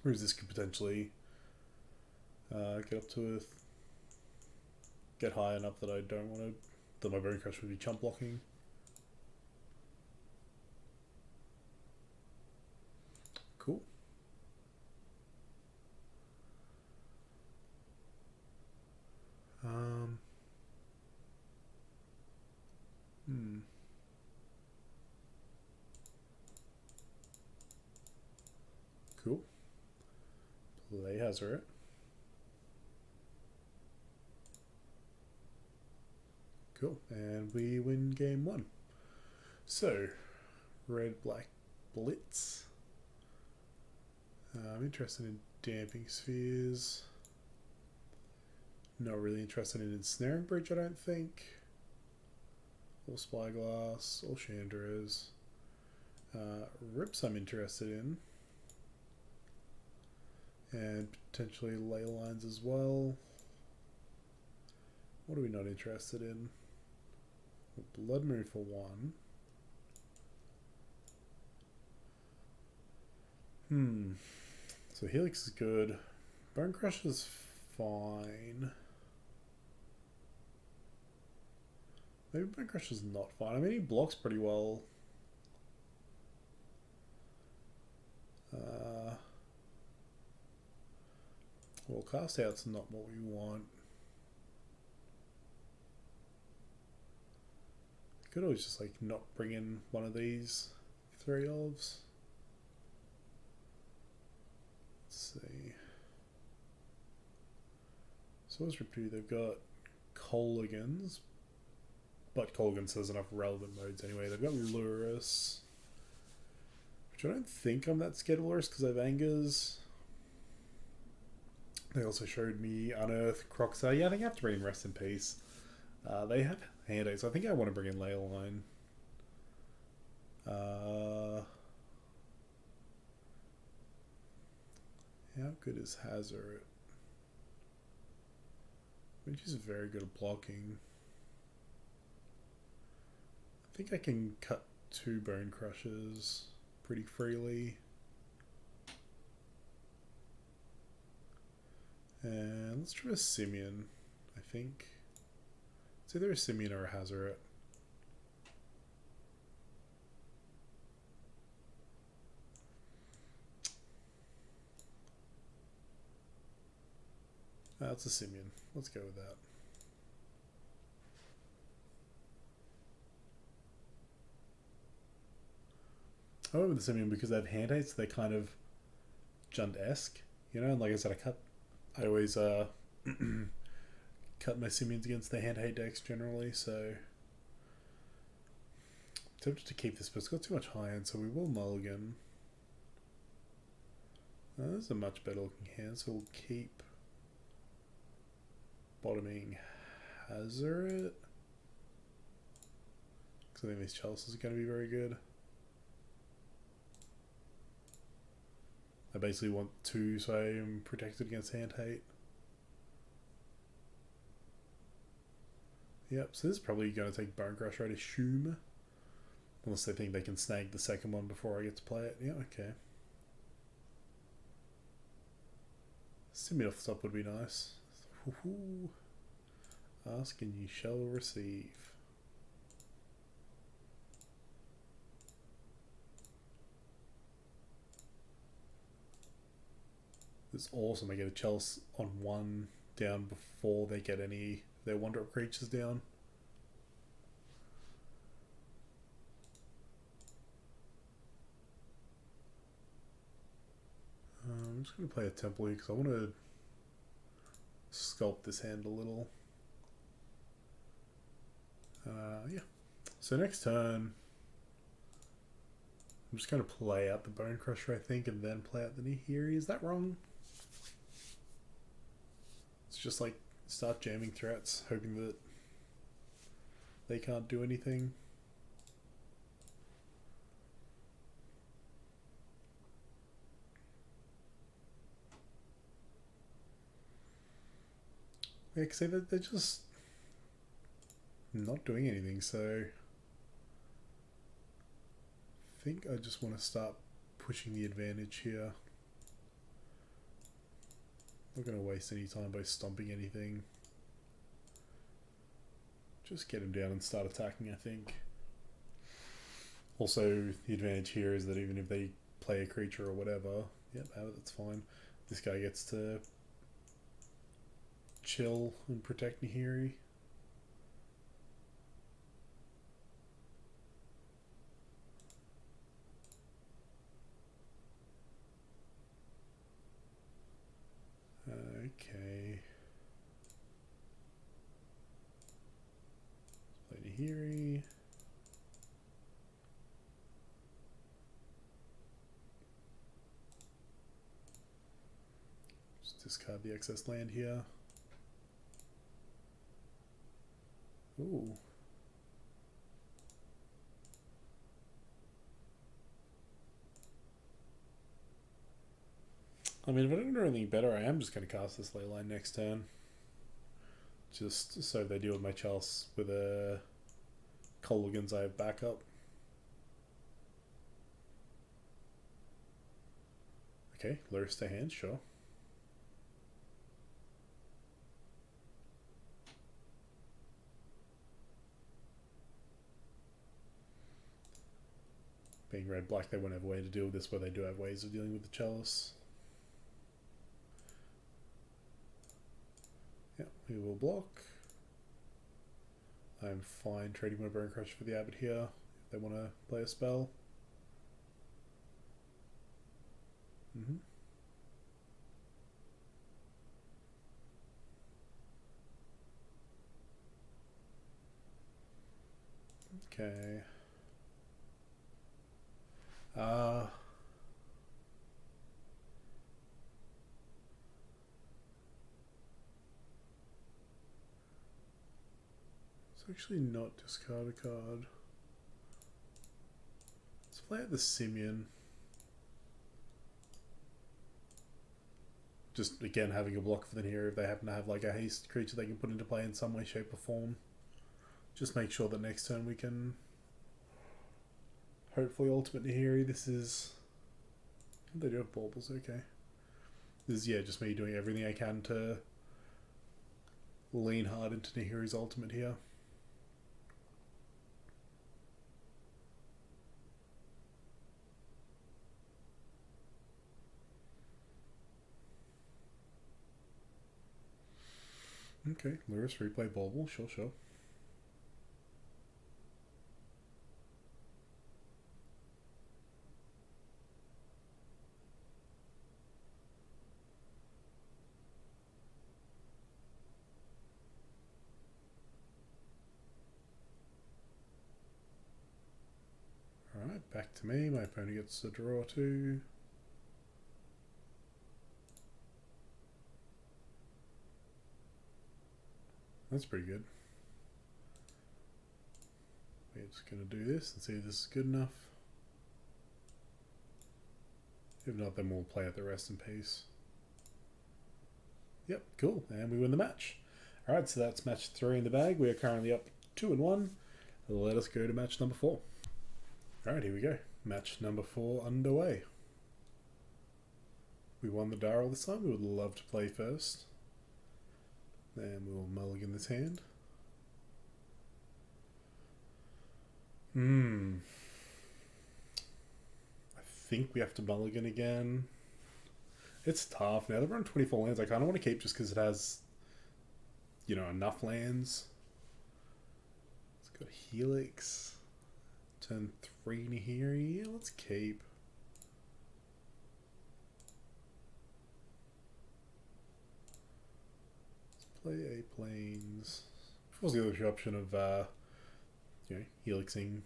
Whereas this could potentially get up to get high enough that I don't want to, that my Bone Crush would be chump blocking. Cool. Cool. Play Hazoret. Cool. And we win game 1. So, red, black, blitz. I'm interested in damping spheres. Not really interested in ensnaring bridge, I don't think. Or spyglass, or Chandra's. Rips I'm interested in. And potentially ley lines as well. What are we not interested in? Blood Moon for 1. So Helix is good. Bone Crush is fine. Maybe Bone Crush is not fine. I mean, he blocks pretty well. Well, cast out's not what we want. Could always just like not bring in one of these 3 elves. Let's see. So what's Riptide? They've got Colligans, but Colligans has enough relevant modes anyway. They've got Lurus, which I don't think I'm that scared of Lurus because I have Angers. They also showed me Unearth, Croxar. Yeah, I think I have to bring in Rest in Peace. They have hand aids, so I think I want to bring in Leyline. How good is Hazard? I mean, she's very good at blocking. I think I can cut 2 Bone Crushers pretty freely. And let's try a Simeon, I think. It's either a Simeon or a Hazoret. It's a Simeon. Let's go with that. I went with the Simeon because they have hand aids, so they're kind of Jund-esque, you know. And like I said, I always cut my Simeons against the hand aid decks generally, so I'm tempted to keep this, but it's got too much high end, so we will mulligan. This is a much better looking hand, so we'll keep bottoming Hazoret, because I think these Chelseas are going to be very good. I basically want 2 so I'm protected against hand hate. Yep, so this is probably going to take Bone Crusher, I'd assume. Unless they think they can snag the second one before I get to play it. Yeah, okay. Simeon off the top would be nice. Woohoo. Ask and you shall receive. It's awesome. I get a Chelsea on 1 down before they get any their 1-drop creatures down. I'm just going to play a Temple here because I want to sculpt this hand a little. Yeah. So next turn, I'm just going to play out the Bone Crusher, I think, and then play out the Nihiri. Is that wrong? It's just like start jamming threats, hoping that they can't do anything. Yeah, because they're just not doing anything, so I think I just want to start pushing the advantage here. Not going to waste any time by stomping anything. Just get him down and start attacking, I think. Also, the advantage here is that even if they play a creature or whatever, yep, that's fine. This guy gets to chill and protect Nihiri. Okay. Play Nihiri. Just discard the excess land here. Ooh. I mean, if I don't do anything better, I am just going to cast this Leyline next turn. Just so they deal with my Chelsea with a Colligans I have backup. Okay, lowers to hand, sure. Being red-black, they won't have a way to deal with this, but they do have ways of dealing with the Chalice. Yeah, we will block. I'm fine trading my Bone Crusher for the Abbot here if they want to play a spell. Okay. Uh, it's actually not discard a card. Let's play out the Simian. Just, again, having a block for the hero if they happen to have like a haste creature they can put into play in some way, shape or form. Just make sure that next turn we can hopefully ultimate Nahiri. This is... They do have baubles, okay. This is, yeah, just me doing everything I can to lean hard into Nahiri's ultimate here. Okay, Lurrus, replay bauble, sure, sure. Alright, back to me. My opponent gets a draw too. That's pretty good. We're just going to do this and see if this is good enough. If not, then we'll play out the rest in peace. Yep, cool. And we win the match. Alright, so that's match 3 in the bag. We are currently up 2-1. Let us go to match number 4. Alright, here we go. Match number 4 underway. We won the Darrell this time. We would love to play first. Then we'll mulligan this hand. I think we have to mulligan again. It's tough. Now that we're on 24 lands, I kind of want to keep just because it has, you know, enough lands. It's got Helix. Turn 3 Nahiri. Yeah, let's keep. Let's play a Plains. Of course, the other option of, you know, Helixing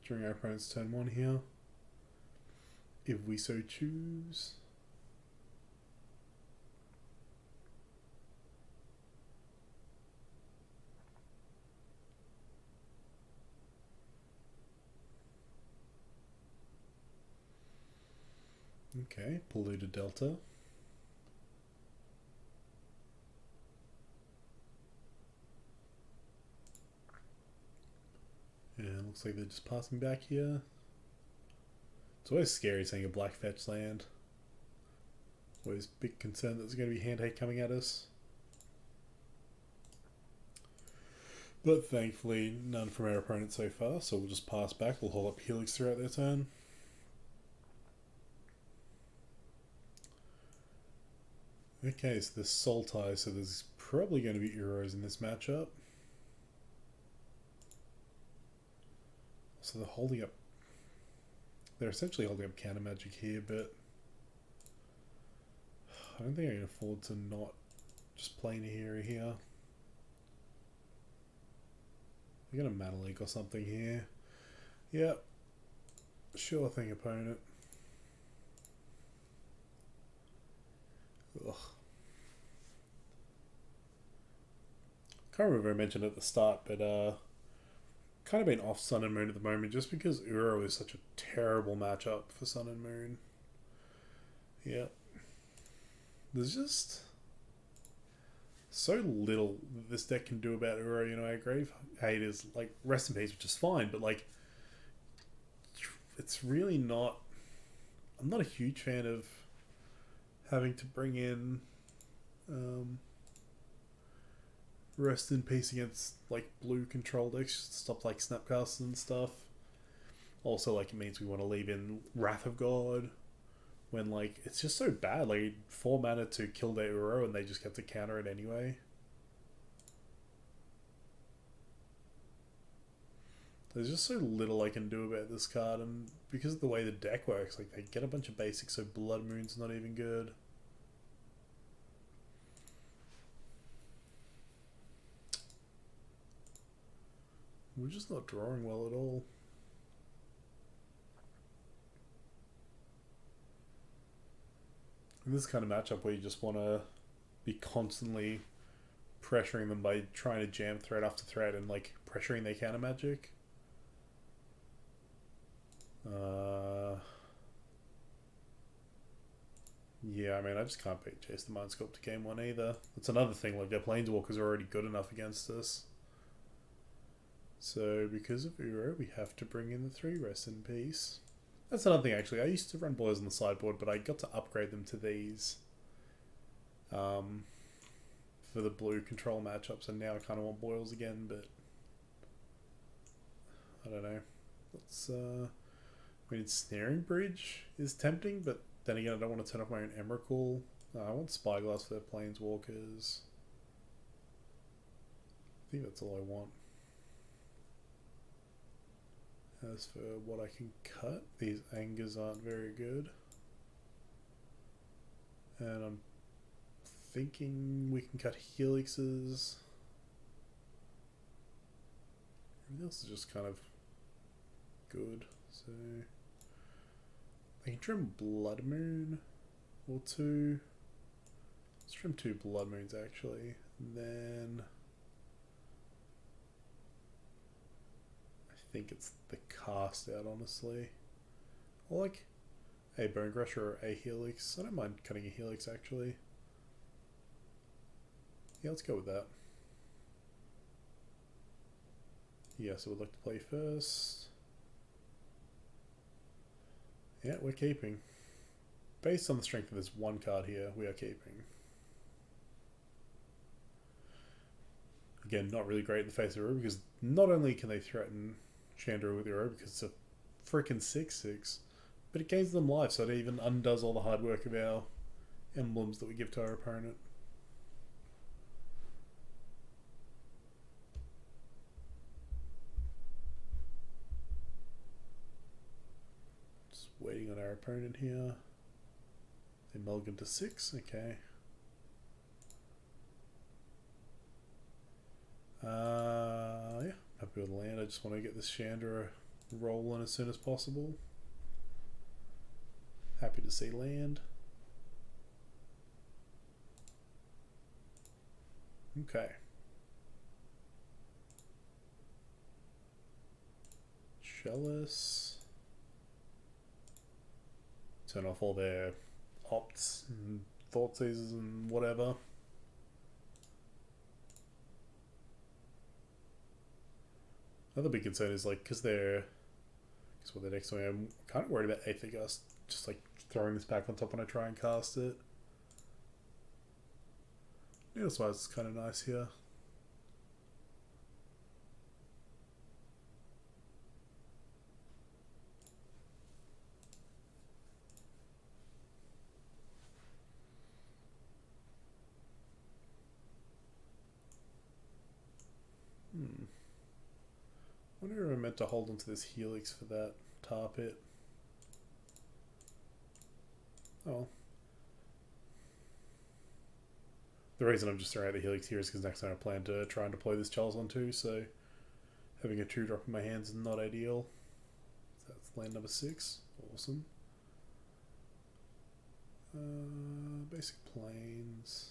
during our opponent's turn 1 here. If we so choose. Okay, polluted delta. And looks like they're just passing back here. It's always scary seeing a black fetch land. Always big concern that there's going to be hand hate coming at us. But thankfully, none from our opponent so far, so we'll just pass back. We'll hold up Helix throughout their turn. Okay, so there's Sultai, so there's probably going to be Uros in this matchup. So they're holding up... They're essentially holding up counter magic here, but... I don't think I can afford to not just play Nahiri here. They're going to Mana Leak or something here. Yep. Sure thing, opponent. Ugh. Can't remember if I mentioned at the start, but kind of been off Sun and Moon at the moment just because Uro is such a terrible matchup for Sun and Moon. Yep. There's just so little this deck can do about Uro. You know, our Grave Hate is like Rest in Peace, which is fine, but like it's really not... I'm not a huge fan of having to bring in Rest in Peace against like blue control decks, stuff like Snapcasts and stuff. Also, like, it means we want to leave in Wrath of God when like it's just so bad. Like 4 mana to kill their Uro and they just get to counter it anyway. There's just so little I can do about this card, and because of the way the deck works, like they get a bunch of basics, so Blood Moon's not even good. We're just not drawing well at all. In this kind of matchup where you just want to be constantly pressuring them by trying to jam threat after threat and like pressuring their counter magic. Yeah, I mean, I just can't beat Chase the Mind Sculptor game one either. That's another thing, like their Planeswalkers are already good enough against us. So because of Uro, we have to bring in the 3 Rest in Peace. That's another thing actually. I used to run boils on the sideboard, but I got to upgrade them to these for the blue control matchups, and now I kind of want boils again, but I don't know. Let's I mean, Snaring Bridge is tempting, but then again, I don't want to turn off my own Emrakul. I want Spyglass for their Planeswalkers. I think that's all I want. As for what I can cut, these Angers aren't very good. And I'm thinking we can cut Helixes. Everything else is just kind of good. So I can trim Blood Moon or 2. Let's trim 2 Blood Moons actually. And then I think it's the cast out, honestly. Or like a Bone Crusher or a Helix. I don't mind cutting a Helix actually. Yeah, let's go with that. Yeah, so we'd like to play first. Yeah, we're keeping. Based on the strength of this one card here, we are keeping. Again, not really great in the face of Uro, because not only can they threaten Chandra with Uro because it's a freaking 6/6, but it gains them life, so it even undoes all the hard work of our emblems that we give to our opponent. Waiting on our opponent here. They mulligan to 6, okay. Yeah, happy with land. I just want to get this Chandra rolling as soon as possible. Happy to see land. Okay. Chalice. Turn off all their opts and thought seizers and whatever. Another big concern is like because they're what they're next to me. I'm kind of worried about Aether Gust just like throwing this back on top when I try and cast it. Needle Spires is kind of nice here. I wonder if I meant to hold onto this Helix for that tar pit. Oh. The reason I'm just throwing out the Helix here is because next time I plan to try and deploy this Chalice onto, so having a 2-drop in my hands is not ideal. So that's land number 6. Awesome. Basic planes.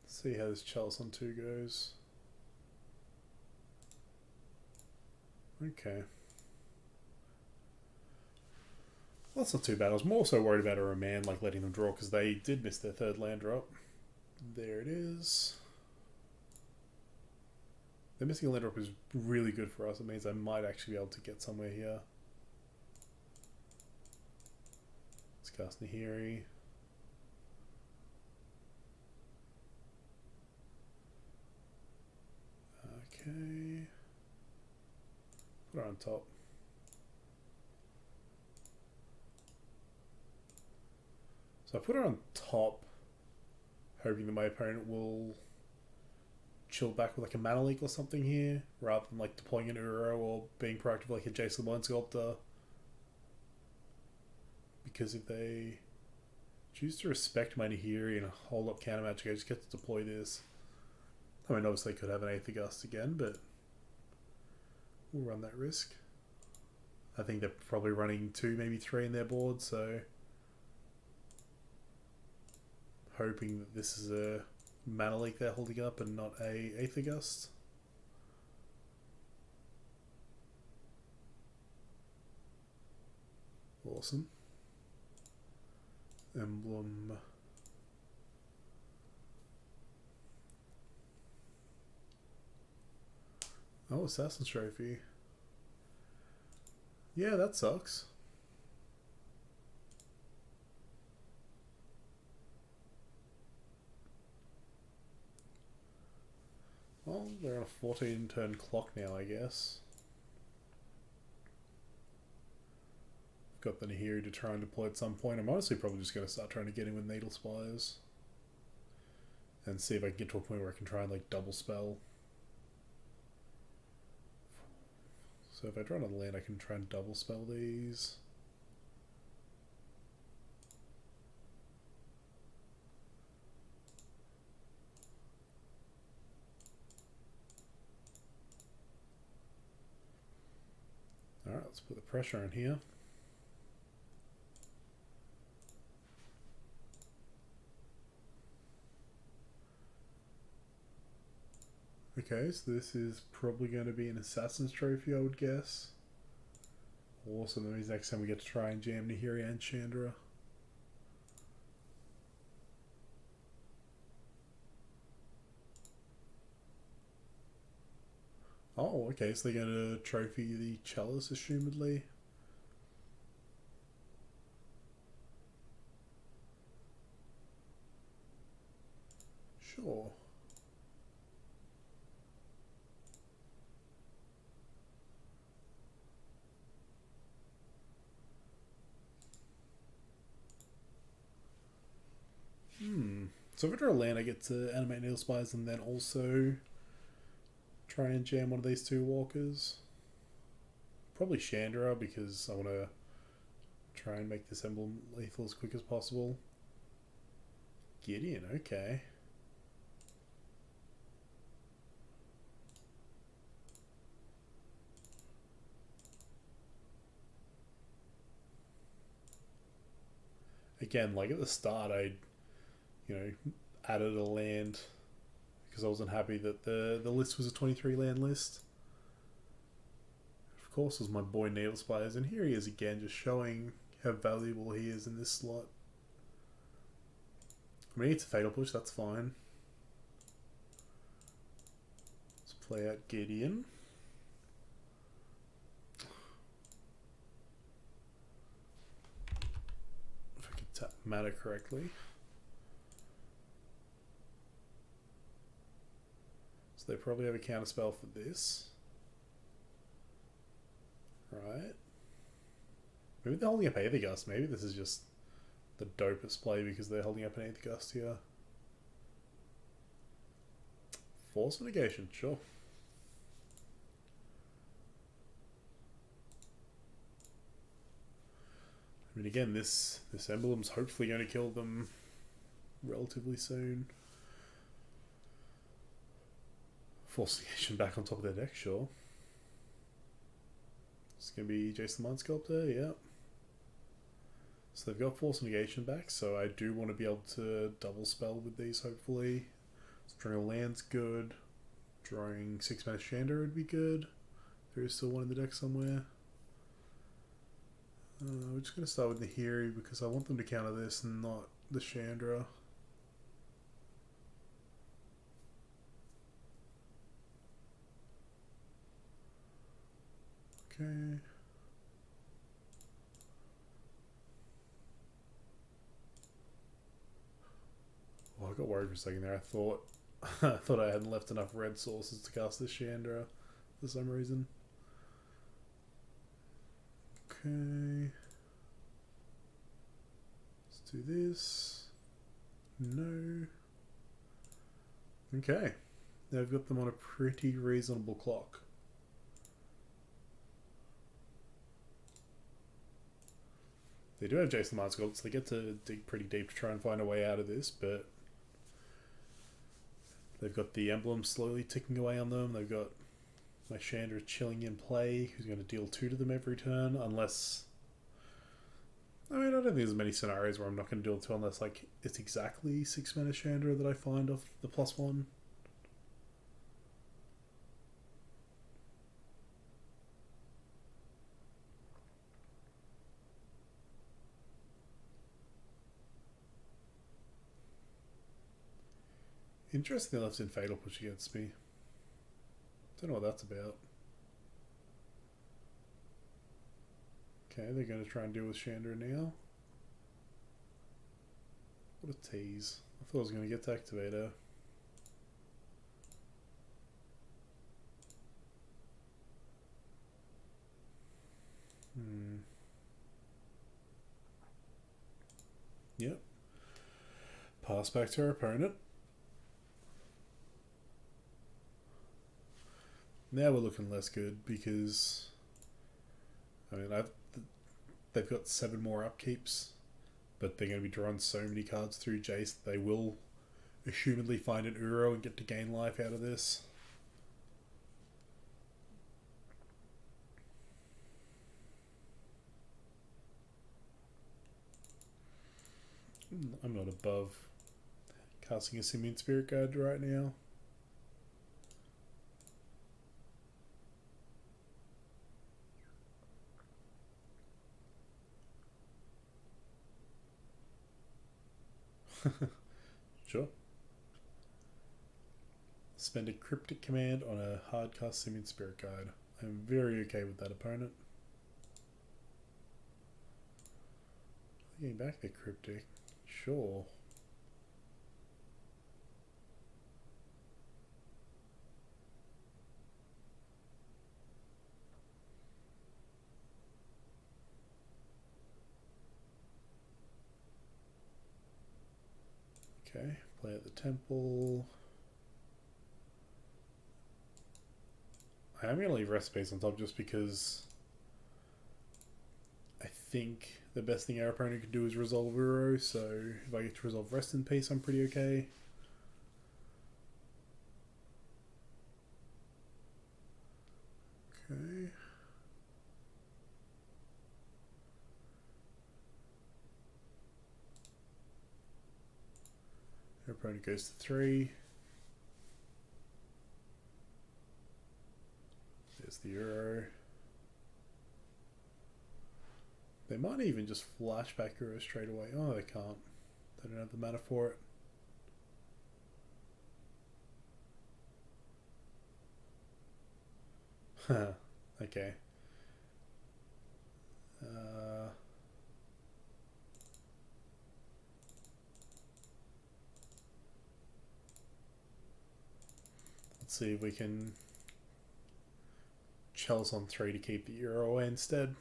See how this Chalice on 2 goes. Okay. Well, that's not too bad. I was more so worried about a Remand, like letting them draw, because they did miss their 3rd land drop. There it is. The missing a land drop is really good for us. It means I might actually be able to get somewhere here. Let's cast Nahiri. Okay. Put her on top. So I put her on top, hoping that my opponent will chill back with like a Mana Leak or something here, rather than like deploying an Uro or being proactive like a Jason the Mind Sculptor. Because if they choose to respect my Nahiri and hold up counter magic, I just get to deploy this. I mean, obviously, they could have an Aether Gust again, but we'll run that risk. I think they're probably running 2, maybe 3 in their board, so hoping that this is a Mana Leak they're holding up and not a Aether Gust. Awesome. Emblem. Oh, Assassin's Trophy. Yeah, that sucks. Well, they're on a 14 turn clock now, I guess. Got the Nahiri to try and deploy at some point. I'm honestly probably just going to start trying to get in with Needle Spires. And see if I can get to a point where I can try and like double spell. So if I draw another land, I can try and double spell these. Alright, let's put the pressure in here. Okay, so this is probably going to be an Assassin's Trophy, I would guess. Awesome, that means next time we get to try and jam Nahiri and Chandra. Oh, okay, so they're going to trophy the Chalice, assumedly. Sure. So if I draw a land, I get to animate Needle Spires and then also try and jam one of these 2 walkers. Probably Chandra, because I want to try and make this emblem lethal as quick as possible. Gideon, okay. Again, like at the start, I added a land because I wasn't happy that the list was a 23 land list. Of course, was my boy Needle Spires, and here he is again, just showing how valuable he is in this slot. I mean, it's a Fatal Push, that's fine. Let's play out Gideon. If I can tap Matter correctly. So they probably have a counterspell for this. Right. Maybe they're holding up Aether Gust. Maybe this is just the dopest play because they're holding up an Aether Gust here. Force Negation, sure. I mean, again, this emblem's hopefully going to kill them relatively soon. Force Negation back on top of their deck, sure. It's going to be Jason Mind Sculptor, yeah. So they've got Force Negation back, so I do want to be able to double spell with these, hopefully. So drawing a land's good. Drawing 6 mana Chandra would be good. There is still one in the deck somewhere. We're just going to start with Nahiri because I want them to counter this and not the Chandra. Okay. Well, I got worried for a second there. I thought I thought I hadn't left enough red sources to cast this Chandra for some reason. Okay. Let's do this. No. Okay. Now I've got them on a pretty reasonable clock. They do have Jason Mind Sculpt, so they get to dig pretty deep to try and find a way out of this, but They've got the emblem slowly ticking away on them. They've got my Chandra chilling in play, who's going to deal 2 to them every turn, unless... I mean, I don't think there's many scenarios where I'm not going to deal 2 unless, like, it's exactly 6 mana Chandra that I find off the +1. Interesting they left in Fatal Push against me. Don't know what that's about. Okay, they're going to try and deal with Chandra now. What a tease. I thought I was going to get to Activator. Yep. Pass back to our opponent. Now we're looking less good because... I mean, they've got 7 more upkeeps, but they're going to be drawing so many cards through Jace that they will assumedly find an Uro and get to gain life out of this. I'm not above casting a Simian Spirit Guide right now. Sure. Spend a Cryptic command on a hard cast Simian Spirit Guide. I'm very okay with that, opponent. Getting back the Cryptic. Sure. Okay, play at the temple. I am going to leave Rest Space on top just because I think the best thing our opponent could do is resolve Uro, so if I get to resolve Rest in Peace, I'm pretty okay. Okay. Our opponent goes to 3. There's the Uro. They might even just flashback Uro straight away. Oh, they can't. They don't have the mana for it. Huh. Okay. Let's see if we can Chalice on 3 to keep the Uro away instead.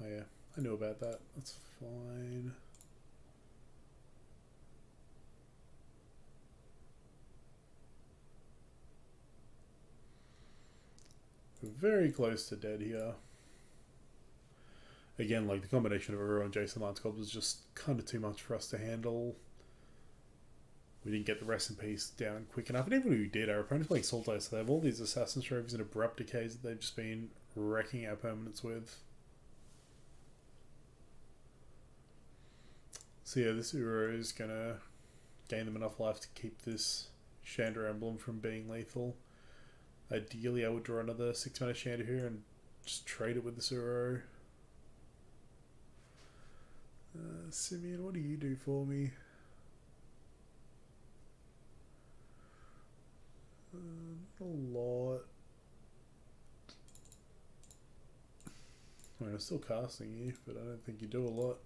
Oh yeah, I knew about that. That's fine. We're very close to dead here. Again, like the combination of Uro and Jason Lance Gold was just kind of too much for us to handle. We didn't get the Rest in Peace down quick enough. And even if we did, our opponent's playing Sultai, so they have all these Assassin's Trophies and Abrupt Decays that they've just been wrecking our permanents with. So yeah, this Uro is going to gain them enough life to keep this Chandra emblem from being lethal. Ideally, I would draw another 6 mana Chandra here and just trade it with this Uro. Simian, what do you do for me? A lot. I mean, I'm still casting you, but I don't think you do a lot.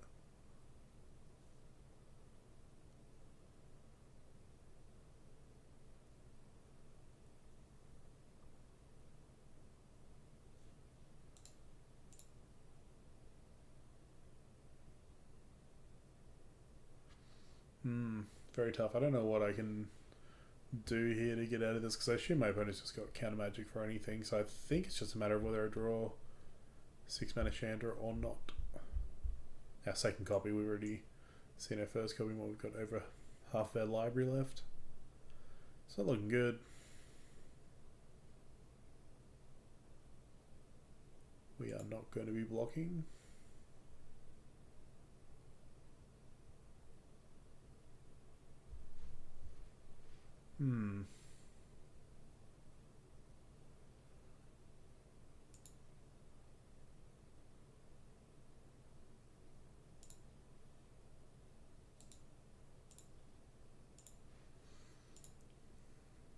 Very tough. I don't know what I can do here to get out of this because I assume my opponent's just got counter magic for anything, so I think it's just a matter of whether I draw 6 mana Chandra or not. Our second copy we already Seeing our first copy, what we've got over half our library left. It's not looking good. We are not going to be blocking.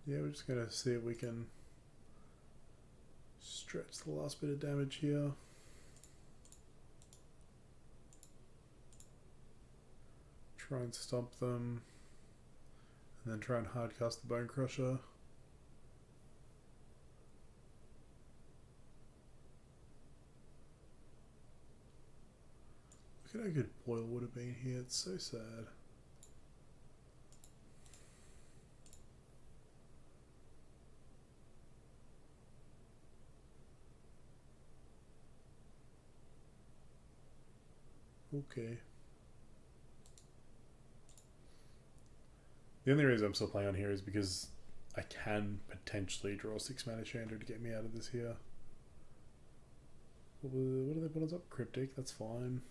Yeah, we're just going to see if we can stretch the last bit of damage here. Try and stomp them. And then try and hardcast the Bone Crusher. Look at how good Boil would have been here. It's so sad. Okay. The only reason I'm still playing on here is because I can potentially draw 6 mana Chandra to get me out of this here. What are they put on top? Cryptic, that's fine.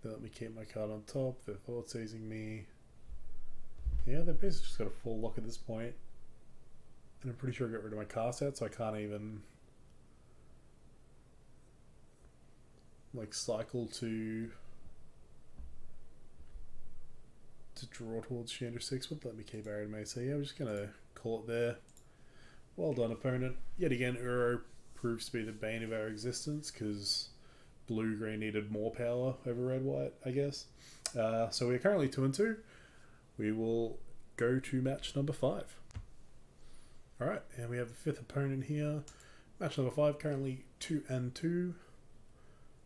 They let me keep my card on top. They're thought seizing me. Yeah, they've basically just got a full lock at this point. And I'm pretty sure I got rid of my cast out, so I can't even like cycle to draw towards Chandra 6 would let me keep Arid Mace. So yeah, we're just gonna call it there. Well done, opponent. Yet again, Uro proves to be the bane of our existence because blue-green needed more power over red-white, I guess. So we're currently 2-2. We will go to match number 5. Alright, and we have the 5th opponent here. Match number 5, currently 2-2.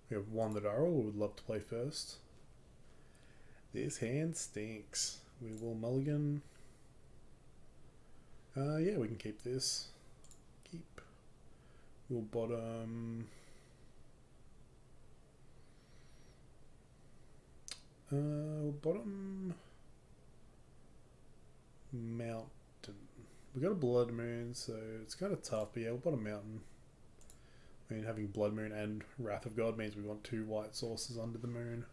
We have one that Darrell would love to play first. This hand stinks. We will mulligan. Yeah, we can keep this. Keep. We'll bottom. Bottom mountain. We got a blood moon, so it's kind of tough. But yeah, we'll bottom mountain. I mean, having blood moon and Wrath of God means we want 2 white sources under the moon.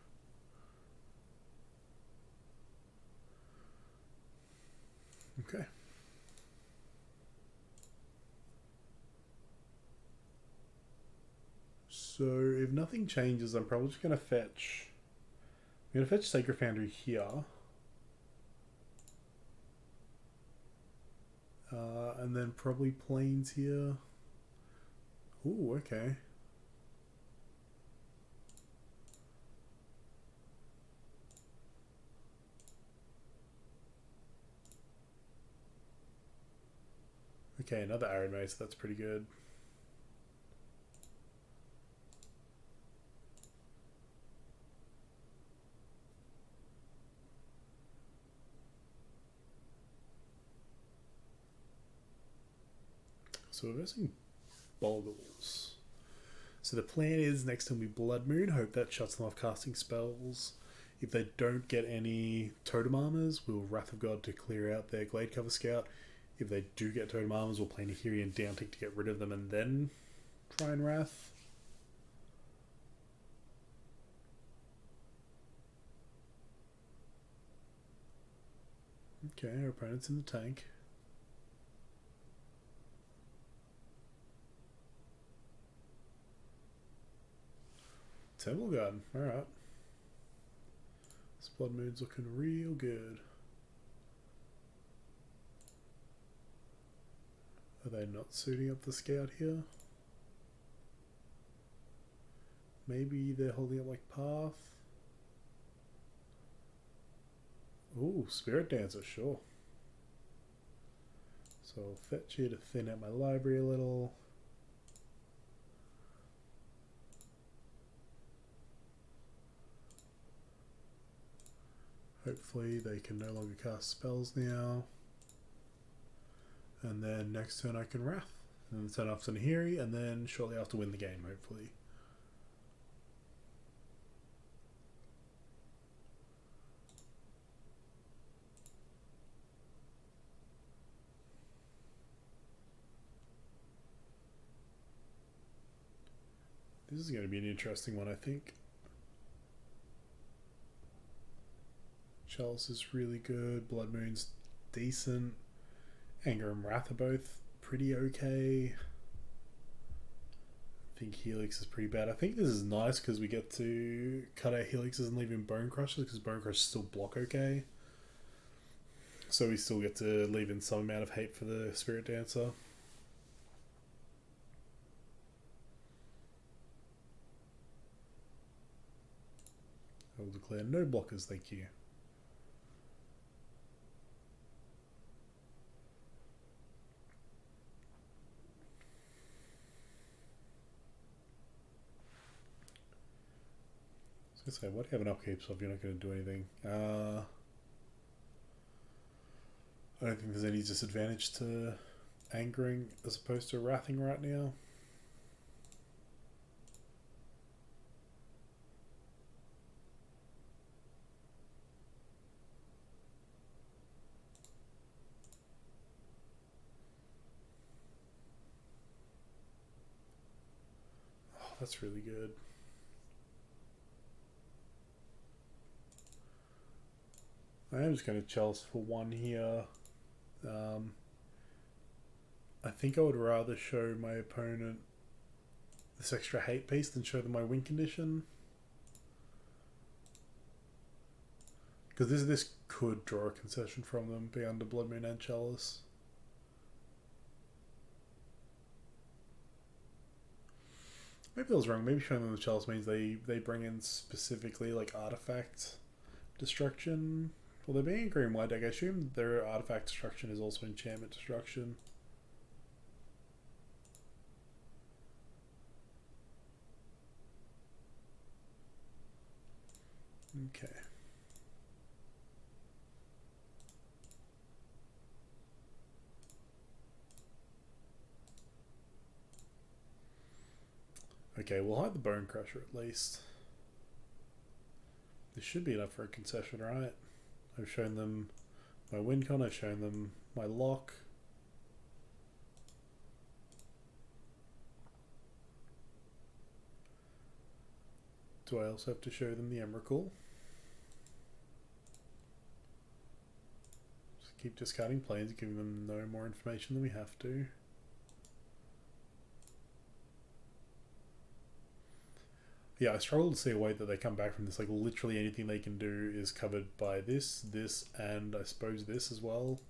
Okay. So if nothing changes, I'm probably just gonna fetch. I'm gonna fetch Sacred Foundry here. And then probably Plains here. Ooh, okay. Okay, another Arid Mace, that's pretty good. So we're versing Boggles. So the plan is next time we Blood Moon, hope that shuts them off casting spells. If they don't get any Totem Armors, we'll Wrath of God to clear out their Glade Cover Scout. If they do get Totem Armors, we'll play Nahiri and Downtick to get rid of them and then try and Wrath. Okay, our opponent's in the tank. Temple Garden, alright. This Blood Moon's looking real good. Are they not suiting up the scout here? Maybe they're holding up like Path. Ooh, Spirit Dancer, sure. So I'll fetch you to thin out my library a little. Hopefully they can no longer cast spells now. And then next turn I can Wrath. And then the turn after Nahiri, and then shortly after win the game, hopefully. This is going to be an interesting one, I think. Chalice is really good. Blood Moon's decent. Anger and Wrath are both pretty okay. I think Helix is pretty bad. I think this is nice because we get to cut out Helixes and leave in Bone Crushers because Bone Crushers still block okay. So we still get to leave in some amount of hate for the Spirit Dancer. I will declare no blockers, thank you. I was going to say, why do you have an upkeep so if you're not going to do anything? I don't think there's any disadvantage to angering as opposed to wrathing right now. Oh, that's really good. I am just going to chalice for one here. I think I would rather show my opponent this extra hate piece than show them my win condition. Because this could draw a concession from them, be under Blood Moon and Chalice. Maybe I was wrong. Maybe showing them the Chalice means they bring in specifically like artifact destruction. Well, they're being a green white deck. I assume their artifact destruction is also enchantment destruction. Okay. Okay, we'll hide the Bone Crusher at least. This should be enough for a concession, right? I've shown them my win con, I've shown them my lock. Do I also have to show them the Emrakul? Just keep discarding planes, giving them no more information than we have to. Yeah, I struggle to see a way that they come back from this. Like, literally anything they can do is covered by this, and I suppose this as well.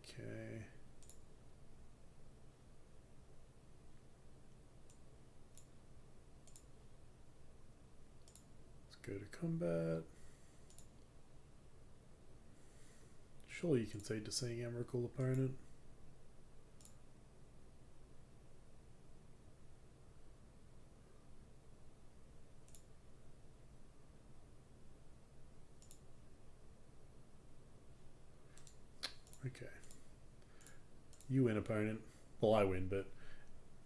Okay. Let's go to combat. Surely you can say to seeing Emrakul opponent. Okay. You win, opponent. Well, I win, but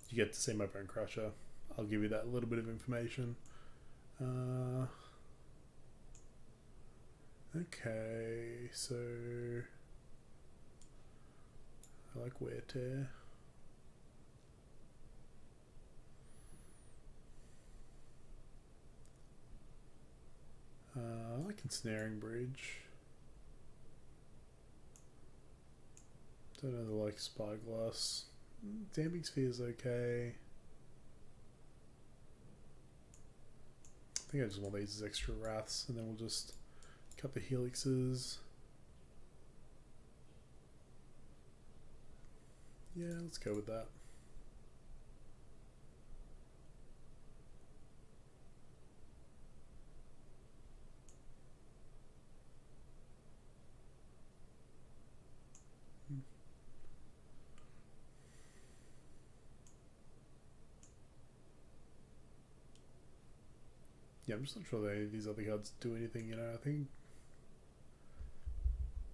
you get to see my Bone Crusher. I'll give you that little bit of information. Okay, so I like Wear Tear. I like Ensnaring Bridge. Don't know the like Spyglass. Damping Sphere is okay. I think I just want these as extra wraths, and then we'll just cut the helixes. Yeah, let's go with that. Yeah, I'm just not sure these other cards do anything, you know. I think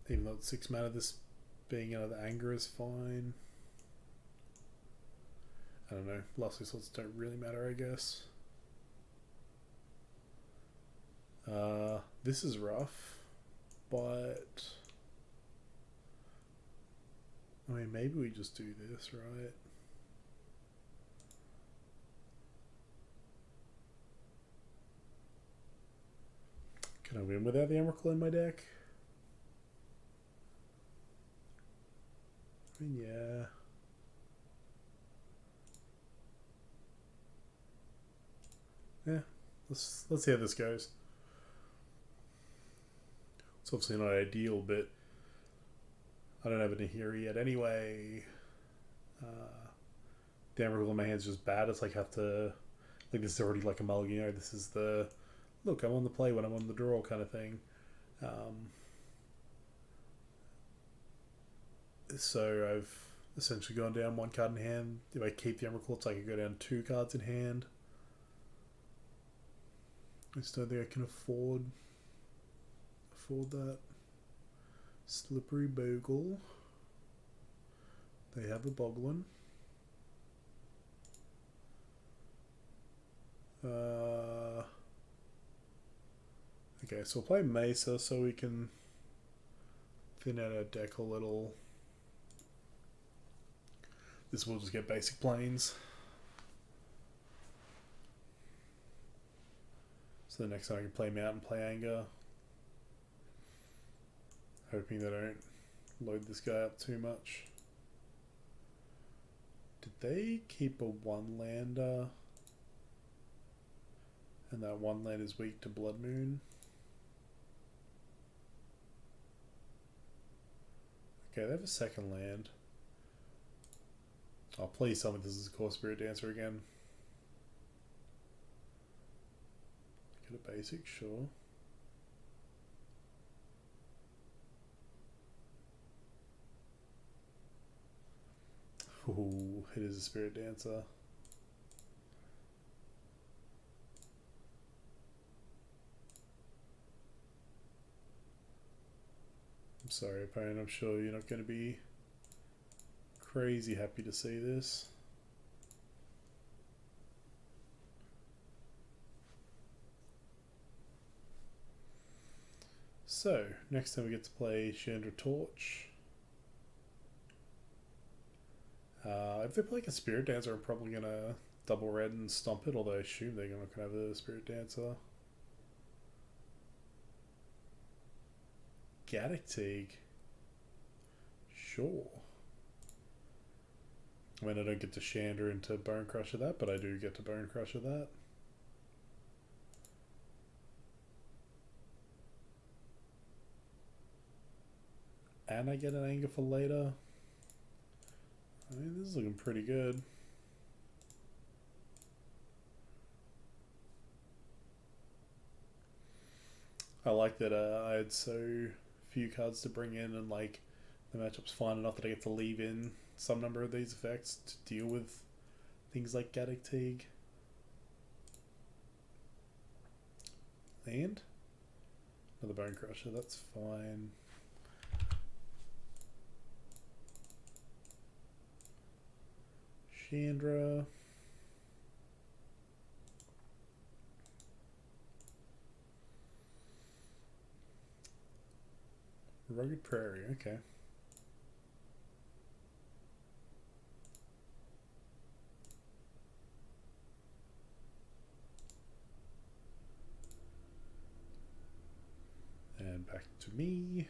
even though it's 6 mana, this being out of the anger is fine. I don't know. Last results don't really matter, I guess. This is rough, but I mean, maybe we just do this, right? Can I win without the Emrakul in my deck? I mean, yeah. Yeah, let's see how this goes. It's obviously not ideal, but I don't have a Nahiri yet anyway. The Emrakul in my hand is just bad. It's like I have to, like, this is already like a mulligan, you know. This is the look, I'm on the play when I'm on the draw kind of thing. So I've essentially gone down 1 card in hand. If I keep the Emrakul, it's like I go down 2 cards in hand. I just don't think I can afford that. Slippery Bogle. They have a Boglin. Okay, so we'll play Mesa so we can thin out our deck a little. This will just get basic planes. So the next time I can play Mount and play Anger. Hoping they don't load this guy up too much. Did they keep a 1-lander? And that 1 land is weak to Blood Moon? Okay, they have a 2nd land. Oh, please tell me this is a Core Spirit Dancer again. Get a basic, sure. Ooh, it is a Spirit Dancer. I'm sorry, opponent. I'm sure you're not going to be crazy happy to see this. So, next time we get to play Chandra Torch. If they play like a Spirit Dancer, I'm probably going to double red and stomp it, although I assume they're not going to have a Spirit Dancer. Gaddock Teague. Sure. I mean, I don't get to Chandra into Bone Crusher that, but I do get to Bone Crusher that. And I get an Anger for later. I mean, this is looking pretty good. I like that I had so few cards to bring in, and like the matchup's fine enough that I get to leave in some number of these effects to deal with things like Gaddock Teague. And another Bone Crusher, that's fine. Chandra. Rugged Prairie, okay. And back to me.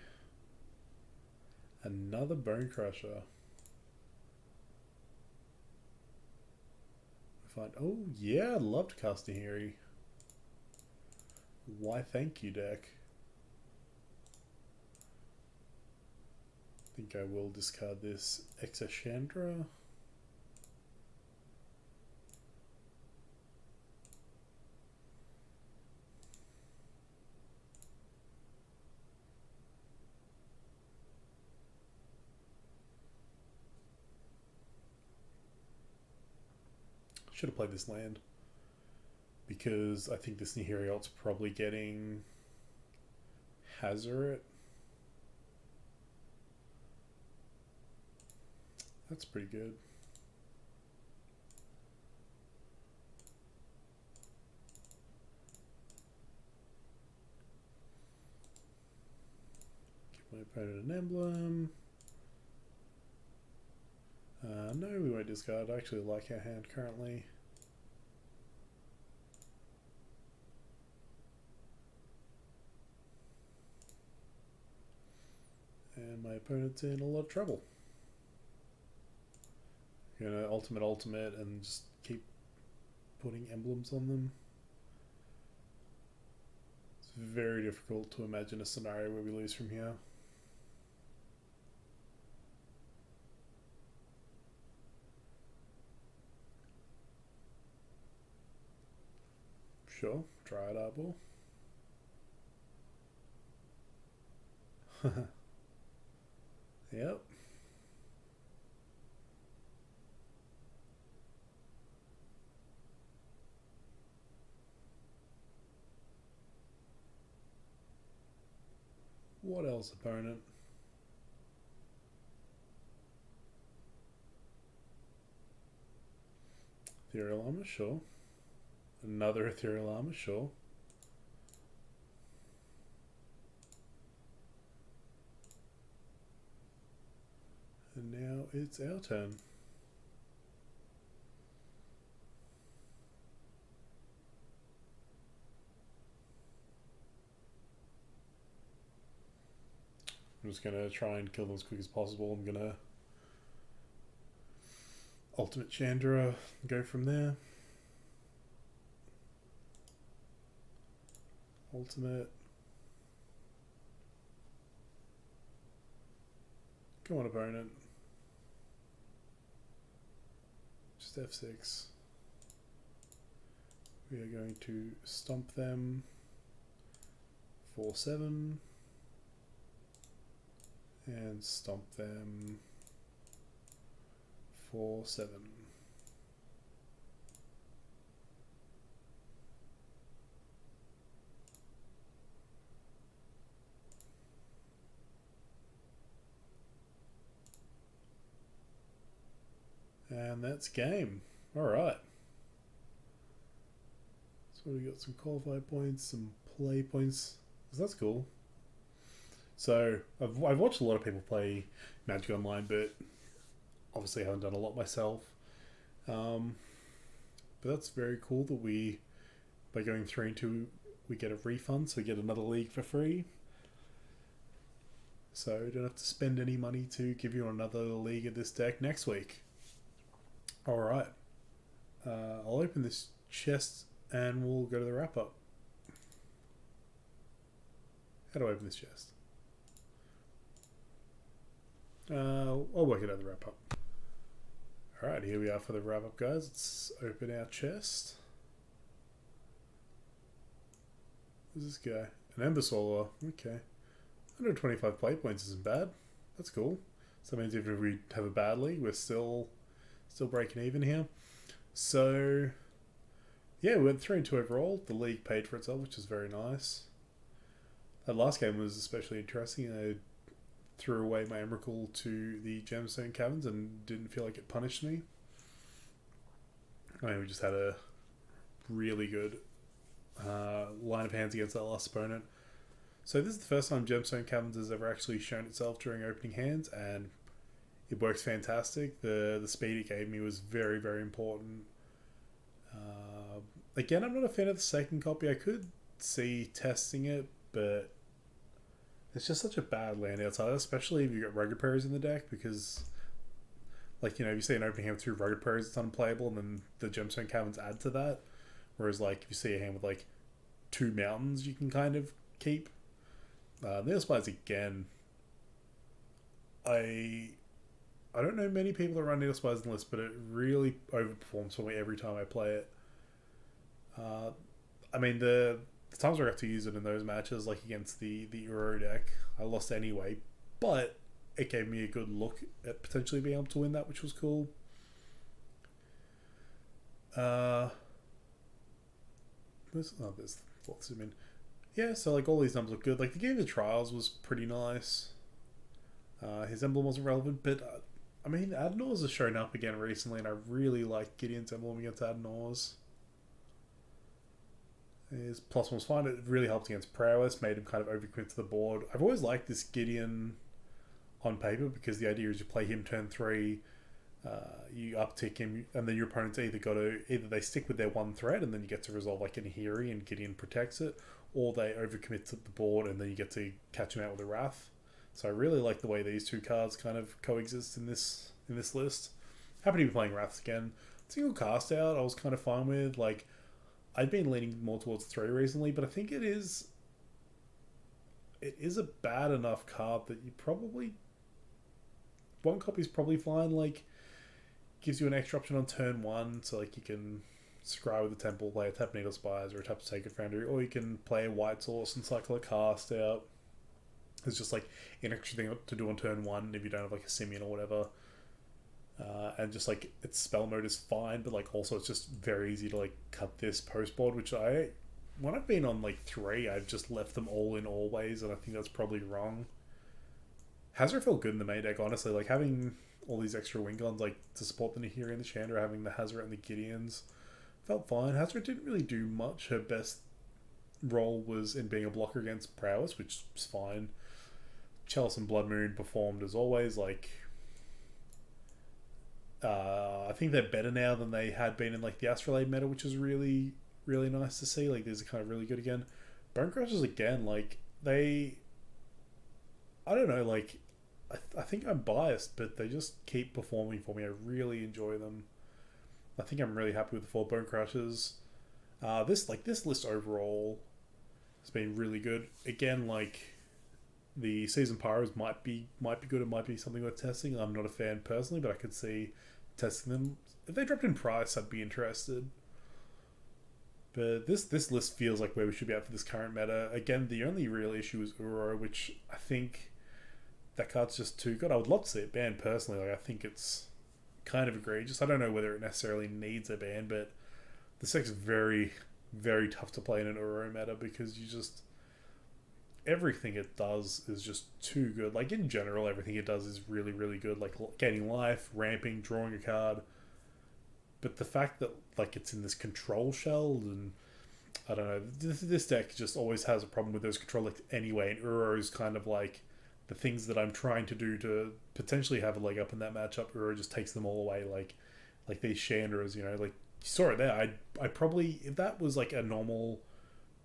Another Bone Crusher. Fine. Oh yeah, I'd love to cast a Nahiri. Why thank you, deck. I think I will discard this Exashandra. Should have played this land. because I think this Nihiriot's probably getting Hazoret. That's pretty good. Give my opponent an emblem. No, we won't discard. I actually like our hand currently. And my opponent's in a lot of trouble. Gonna ultimate and just keep putting emblems on them. It's very difficult to imagine a scenario where we lose from here. Sure, Dryad Arbor. Yep. What else, opponent? Ethereal Armor, sure. Another Ethereal Armor, sure. And now it's our turn. I'm just going to try and kill them as quick as possible. I'm going to Ultimate Chandra, go from there. Ultimate. Come on, opponent. Just F6. We are going to stomp them. 4-7. And stomp them. 4-7. And that's game. Alright. So we got some qualify points, some play points. That's cool. So I've watched a lot of people play Magic Online, but obviously I haven't done a lot myself. But that's very cool that we, by going 3-2, we get a refund, so we get another league for free. So you don't have to spend any money to give you another league of this deck next week. Alright. I'll open this chest and we'll go to the wrap up. How do I open this chest? I'll work it out the wrap up. Alright, here we are for the wrap up, guys. Let's open our chest. Who's this guy? An Ember Swallower. Okay. 125 play points isn't bad. That's cool. So that means even if we have a bad league, we're still breaking even here. So yeah, we went 3-2 overall. The league paid for itself, which is very nice. That last game was especially interesting. I threw away my Emrakul to the Gemstone Caverns and didn't feel like it punished me. I mean, we just had a really good line of hands against that last opponent. So this is the first time Gemstone Caverns has ever actually shown itself during opening hands, and it works fantastic. The speed it gave me was very, very important. Again, I'm not a fan of the second copy. I could see testing it, but it's just such a bad land outside, especially if you got Rugged Prairies in the deck, because, like, you know, if you see an opening hand with 2 Rugged Prairies, it's unplayable, and then the Gemstone Caverns add to that. Whereas, like, if you see a hand with, like, 2 mountains, you can kind of keep. Needle Spires, again, I don't know many people that run Needle Spires in the list, but it really overperforms for me every time I play it. I mean, the times where I got to use it in those matches, like against the Uro deck, I lost anyway, but it gave me a good look at potentially being able to win that, which was cool. this? Oh, there's fourth zoom in. Yeah, so like all these numbers look good. Like the game of trials was pretty nice. His emblem wasn't relevant, but I mean, Adnors has shown up again recently, and I really like Gideon's emblem against Adnors. His plus one was fine. It really helped against prowess, made him kind of overcommit to the board. I've always liked this Gideon on paper because the idea is you play him turn 3, you uptick him, and then your opponent's either they stick with their one threat and then you get to resolve like Inhiri and Gideon protects it, or they overcommit to the board and then you get to catch him out with a Wrath. So I really like the way these two cards kind of coexist in this list. Happy to be playing Wraths again. Single cast out I was kind of fine with. Like I've been leaning more towards 3 recently, but I think it is a bad enough card that you probably one copy is probably fine. Like gives you an extra option on turn 1, so like you can scry with the temple, play a tap Needle Spires or a tap Sacred Foundry, or you can play a White Source and cycle a cast out. It's just like an extra thing to do on turn 1 if you don't have like a Simeon or whatever. And just like its spell mode is fine, but like also it's just very easy to like cut this post board, which when I've been on like 3, I've just left them all in always, and I think that's probably wrong. Hazard felt good in the main deck, honestly. Like having all these extra Wincons like to support the Nahiri and the Chandra, having the Hazard and the Gideons felt fine. Hazard didn't really do much. Her best role was in being a blocker against prowess, which was fine. Chalice and Blood Moon performed as always. Like I think they're better now than they had been in like the Astrolabe meta, which is really, really nice to see. Like these are kind of really good again. Bone Crushers again, like I don't know, like I think I'm biased, but they just keep performing for me. I really enjoy them. I think I'm really happy with the 4 Bone Crushers. This list overall has been really good. Again, like the Season Pyros might be good. It might be something worth testing. I'm not a fan personally, but I could see testing them. If they dropped in price, I'd be interested. But this list feels like where we should be at for this current meta. Again, the only real issue is Uro, which I think that card's just too good. I would love to see it banned personally. Like I think it's kind of egregious. I don't know whether it necessarily needs a ban, but the deck's very, very tough to play in an Uro meta because you just everything it does is just too good. Like in general, everything it does is really, really good. Like gaining life, ramping, drawing a card. But the fact that like it's in this control shell, and I don't know, this deck just always has a problem with those control decks anyway. And Uro is kind of like the things that I'm trying to do to potentially have a leg up in that matchup. Uro just takes them all away. Like these Chandras, you know, like you saw it there. I probably, if that was like a normal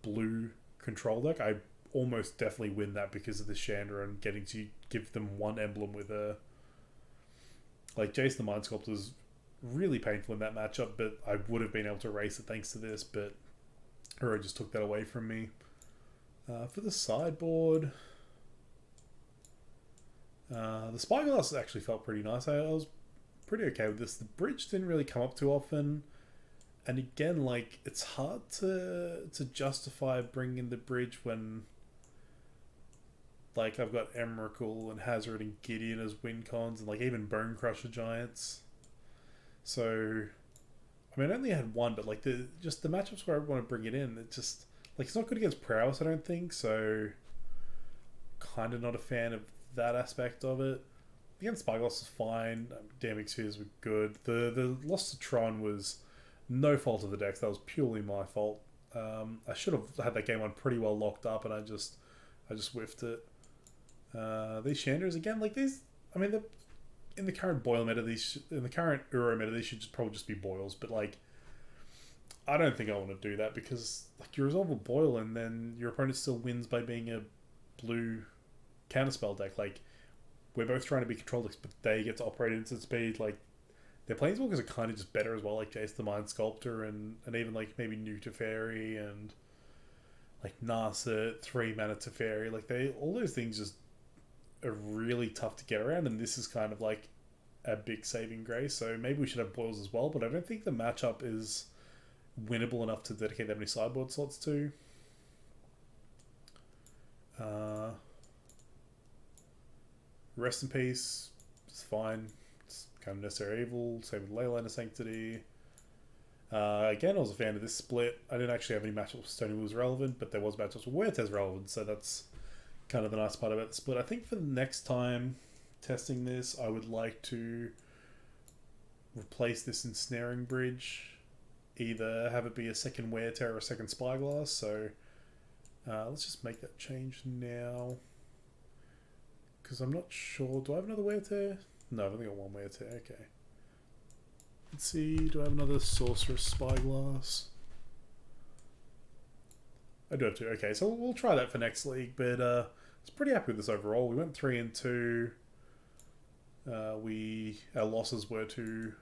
blue control deck, I almost definitely win that because of the Chandra and getting to give them one emblem with a like Jace the Mind Sculptor is really painful in that matchup, but I would have been able to erase it thanks to this, but Uro just took that away from me. For the sideboard, the Spyglass actually felt pretty nice. I was pretty okay with this. The bridge didn't really come up too often, and again, like it's hard to justify bringing in the bridge when like I've got Emrakul and Hazard and Gideon as win cons, and like even Bone Crusher Giants. So, I mean, I only had one, but like the matchups where I want to bring it in, it just like it's not good against prowess, I don't think. So, kind of not a fan of that aspect of it. Against Spyglass is fine. Damning Spheres were good. The loss to Tron was no fault of the decks. That was purely my fault. I should have had that game on pretty well locked up, and I just whiffed it. These Chandras again, like these. I mean, in the current Boil meta, in the current Uro meta, these should probably just be Boils. But like, I don't think I want to do that because like you resolve a Boil and then your opponent still wins by being a blue counterspell deck. Like we're both trying to be control decks, but they get to operate instant speed. Like their planeswalkers are kind of just better as well, like Jace the Mind Sculptor and even like maybe New Teferi and like Narset, 3 mana Teferi. Like all those things just are really tough to get around, and this is kind of like a big saving grace. So maybe we should have Boils as well, but I don't think the matchup is winnable enough to dedicate that many sideboard slots to. Rest in Peace, it's fine. It's kind of necessary evil. Same with Leyline of Sanctity. Again, I was a fan of this split. I didn't actually have any matchups with Stony was relevant, but there was matchups with Huertas relevant, so that's kind of the nice part about the split. I think for the next time testing this, I would like to replace this ensnaring bridge. Either have it be a second Huerta or a second Spyglass, so let's just make that change now. Because I'm not sure. Do I have another Huerta? No, I've only got one Huerta. Okay. Let's see. Do I have another Sorceress Spyglass? I do have two. Okay, so we'll try that for next league. But I was pretty happy with this overall. We went 3-2. Our losses were to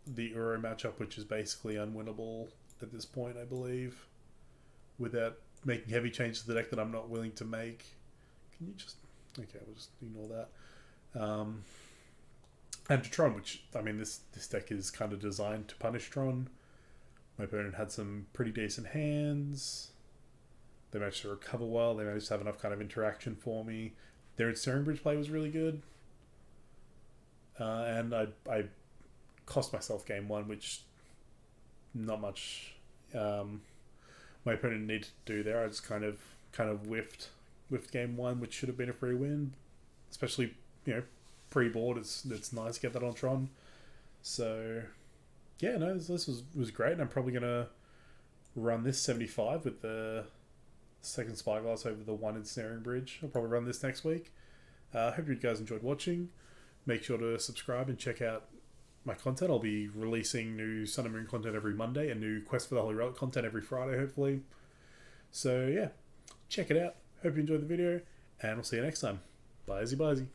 the Uro matchup, which is basically unwinnable at this point, I believe, without making heavy changes to the deck that I'm not willing to make. Can you just... Okay, we'll just ignore that. And to Tron, which, I mean, this deck is kind of designed to punish Tron. My opponent had some pretty decent hands. They managed to recover well. They managed to have enough kind of interaction for me. Their Ensnaring Bridge play was really good. And I cost myself game one, which not much my opponent needed to do there. I just kind of whiffed game one, which should have been a free win, especially pre-board. It's nice to get that on Tron. So yeah, no, this was great, and I'm probably gonna run this 75 with the second Spyglass over the one Ensnaring Bridge. I'll probably run this next week. Hope you guys enjoyed watching. Make sure to subscribe and check out my content. I'll be releasing new Sun and Moon content every Monday and new Quest for the Holy Relic content every Friday, hopefully. So yeah, check it out. Hope you enjoyed the video, and we'll see you next time. Bye-zy.